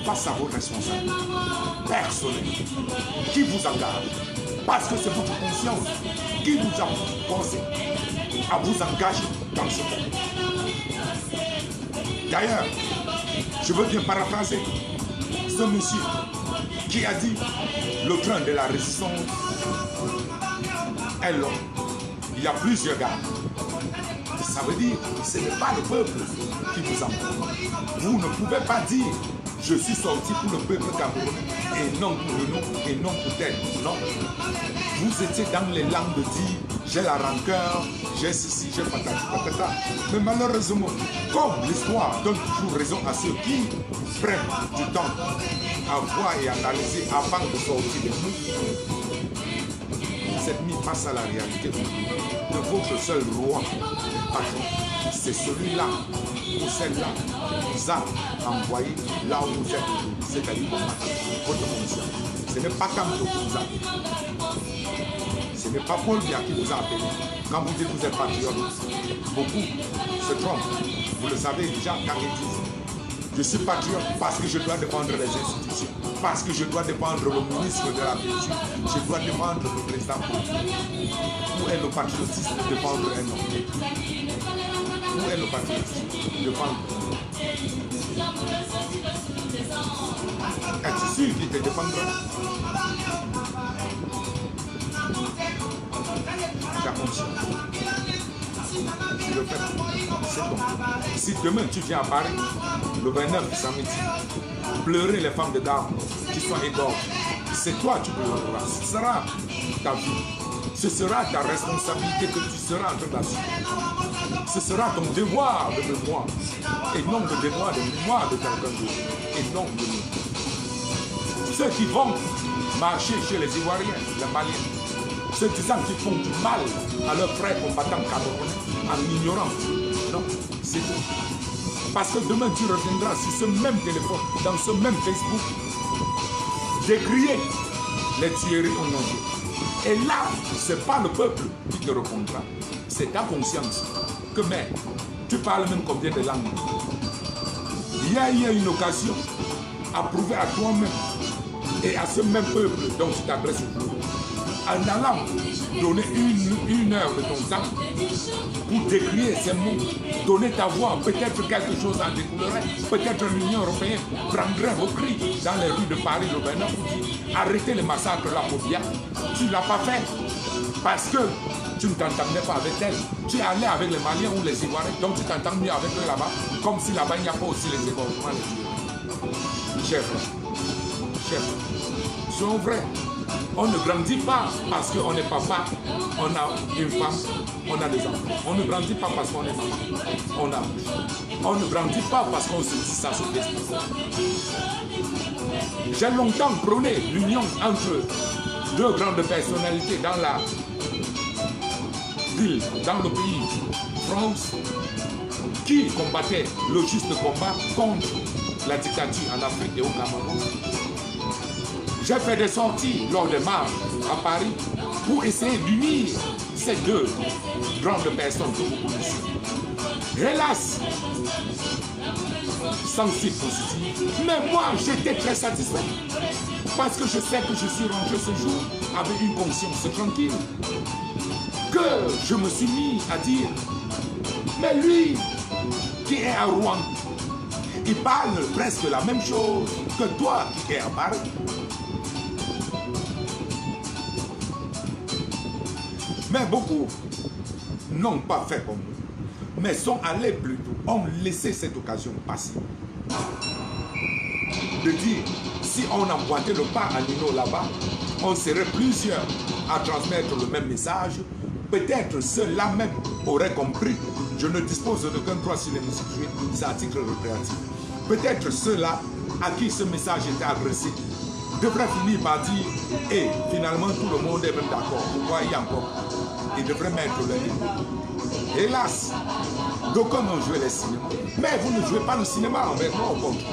face à vos responsabilités personnelles qui vous engagent. Parce que c'est votre conscience qui vous a forcé à vous engager dans ce monde. D'ailleurs, je veux bien paraphraser ce monsieur qui a dit le train de la résistance est long. Il y a plusieurs gars. Ça veut dire que ce n'est pas le peuple qui vous envoie. Vous ne pouvez pas dire je suis sorti pour le peuple camerounais et non pour le nom et non pour tel. Non. Vous étiez dans les langues de dire j'ai la rancœur, j'ai ceci, j'ai patata. Mais malheureusement, comme l'histoire donne toujours raison à ceux qui prennent du temps à voir et analyser avant de sortir des mots, êtes mis face à la réalité de votre seul roi, patron. C'est celui-là ou celle-là qui vous a envoyé là où vous êtes, c'est-à-dire votre conscience. Ce n'est pas Kamto qui vous a appelé. Ce n'est pas Paul Biya qui vous a appelé. Quand vous dites que vous êtes patriote, beaucoup se trompent. Vous le savez déjà quand ils disent je suis patriote parce que je dois défendre les institutions, parce que je dois défendre le ministre de la Culture, je dois défendre le président politique. Où est le patriotisme de défendre un homme? Où est le patriotisme de défendre un homme? Es-tu sûr qu'il te défendra? Tu as conscience. Tu le fais. C'est bon. Si demain tu viens à Paris, le 29 samedi, pleurer les femmes de dame qui sont égorgées, c'est toi qui pleureras. Ce sera ta vie. Ce sera ta responsabilité que tu seras en train d'assumer. Ce sera ton devoir de mémoire et non le devoir de mémoire de quelqu'un d'autre et non de nous. Ceux qui vont marcher chez les Ivoiriens, les Maliens, ceux disant qu'ils font du mal à leurs frères combattants camerounais en ignorant. Non, c'est tout. Parce que demain tu reviendras sur ce même téléphone, dans ce même Facebook, décrier les tueries au nom. Et là, ce n'est pas le peuple qui te répondra, c'est ta conscience. Que mais, tu parles même combien de langues? Il y a eu une occasion à prouver à toi-même et à ce même peuple dont tu t'adresses aujourd'hui, en allant donner une heure de ton temps pour décrire ces mots, donner ta voix, peut-être quelque chose en découlerait, peut-être l'Union européenne prendrait vos cris dans les rues de Paris le 29 pour arrêter les massacres là pour bien. Tu ne l'as pas fait parce que tu ne t'entendais pas avec elle. Tu es allé avec les Maliens ou les Ivoiriens, donc tu t'entends mieux avec eux là-bas, comme si là-bas il n'y a pas aussi les égorgements, les tueurs. Chef, soyons vrais. On ne grandit pas parce qu'on est papa, on a une femme, on a des enfants. On ne grandit pas parce qu'on est maman, on a. On ne grandit pas parce qu'on se dit ça sur Facebook. J'ai longtemps prôné l'union entre deux grandes personnalités dans la ville, dans le pays, France, qui combattaient le juste combat contre la dictature en Afrique et au Cameroun. J'ai fait des sorties lors des marches à Paris pour essayer d'unir ces deux grandes personnes que vous connaissez. Hélas, sans si positif, mais moi j'étais très satisfait parce que je sais que je suis rentré ce jour avec une conscience tranquille, que je me suis mis à dire, mais lui qui est à Rouen, il parle presque la même chose que toi qui es à Paris. Mais beaucoup n'ont pas fait comme nous, mais sont allés plutôt, ont laissé cette occasion passer. De dire, si on emboîtait le pas à Nino là-bas, on serait plusieurs à transmettre le même message. Peut-être ceux-là même auraient compris. Je ne dispose d'aucun droit sur les musiques jouées, c'est à titre récréatif. Peut-être ceux-là à qui ce message était adressé devraient finir par dire, et finalement tout le monde est même d'accord. Pourquoi il y a encore? Ils devraient mettre le livre. Hélas, d'aucuns ont joué les cinémas. Mais vous ne jouez pas le cinéma envers moi ou contre.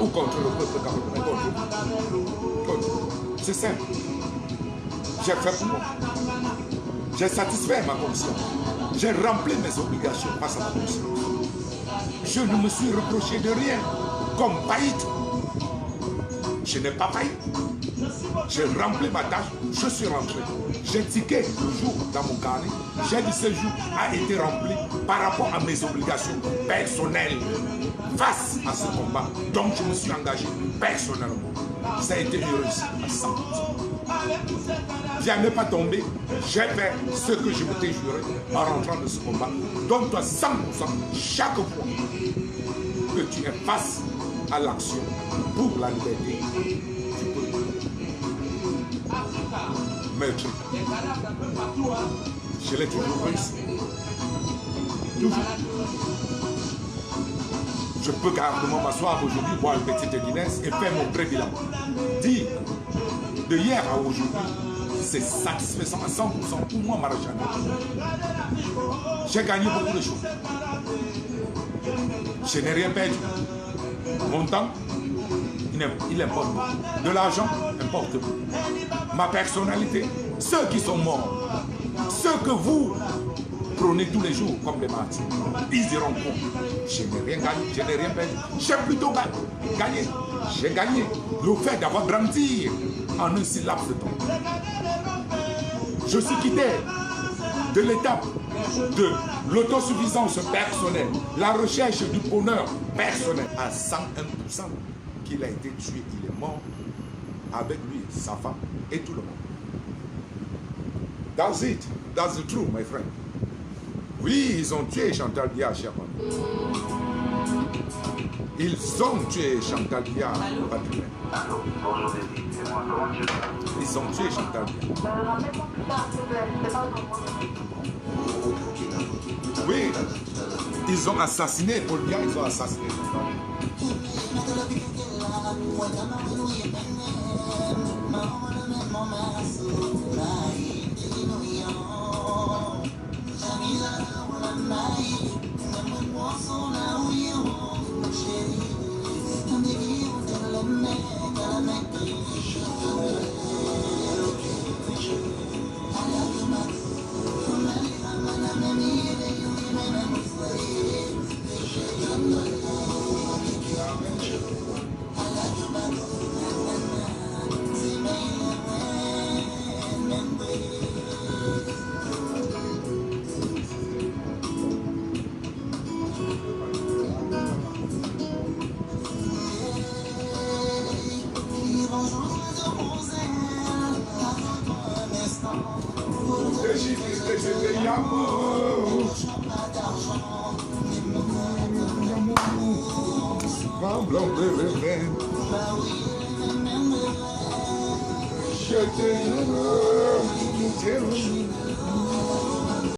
Ou contre le peuple camerounais. Contre. C'est simple. J'ai fait pour moi. J'ai satisfait ma conscience. J'ai rempli mes obligations face à ma conscience. Je ne me suis reproché de rien. Comme faillite. Je n'ai pas failli. J'ai rempli ma tâche, je suis rentré. J'ai tiqué le jour dans mon carnet. J'ai dit ce jour a été rempli par rapport à mes obligations personnelles face à ce combat. Donc je me suis engagé personnellement. Ça a été une réussite à 100%. Viens ne pas tomber. J'ai fait ce que je m'étais juré en rentrant de ce combat. Donne-toi 100% chaque fois que tu es face à l'action pour la liberté. Maître, je l'ai toujours réussi. Toujours. Je peux carrément m'asseoir aujourd'hui, boire une petite Guinness et faire mon pré-bilan. Dire de hier à aujourd'hui, c'est satisfaisant à 100% pour moi, Maréchal. J'ai gagné beaucoup de choses. Je n'ai rien perdu. Mon temps, il importe. De l'argent, importe. Ma personnalité, ceux qui sont morts, ceux que vous prônez tous les jours comme des martyrs, ils iront pour. Je n'ai rien gagné, je n'ai rien perdu. J'ai plutôt gagné. J'ai gagné le fait d'avoir grandi en un si laps de temps. Je suis quitté de l'étape de l'autosuffisance personnelle, la recherche du bonheur personnel à 101% qu'il a été tué, il est mort avec lui, sa femme et tout le monde. That's it. That's the truth, my friend. Oui, ils ont tué Chantal Biya, cher ami. Ils ont tué Chantal Biya, patrimoine. Ils ont tué Chantal Biya. Oui, ils ont assassiné Paul Biya, ils ont assassiné Chantal Biya. Je te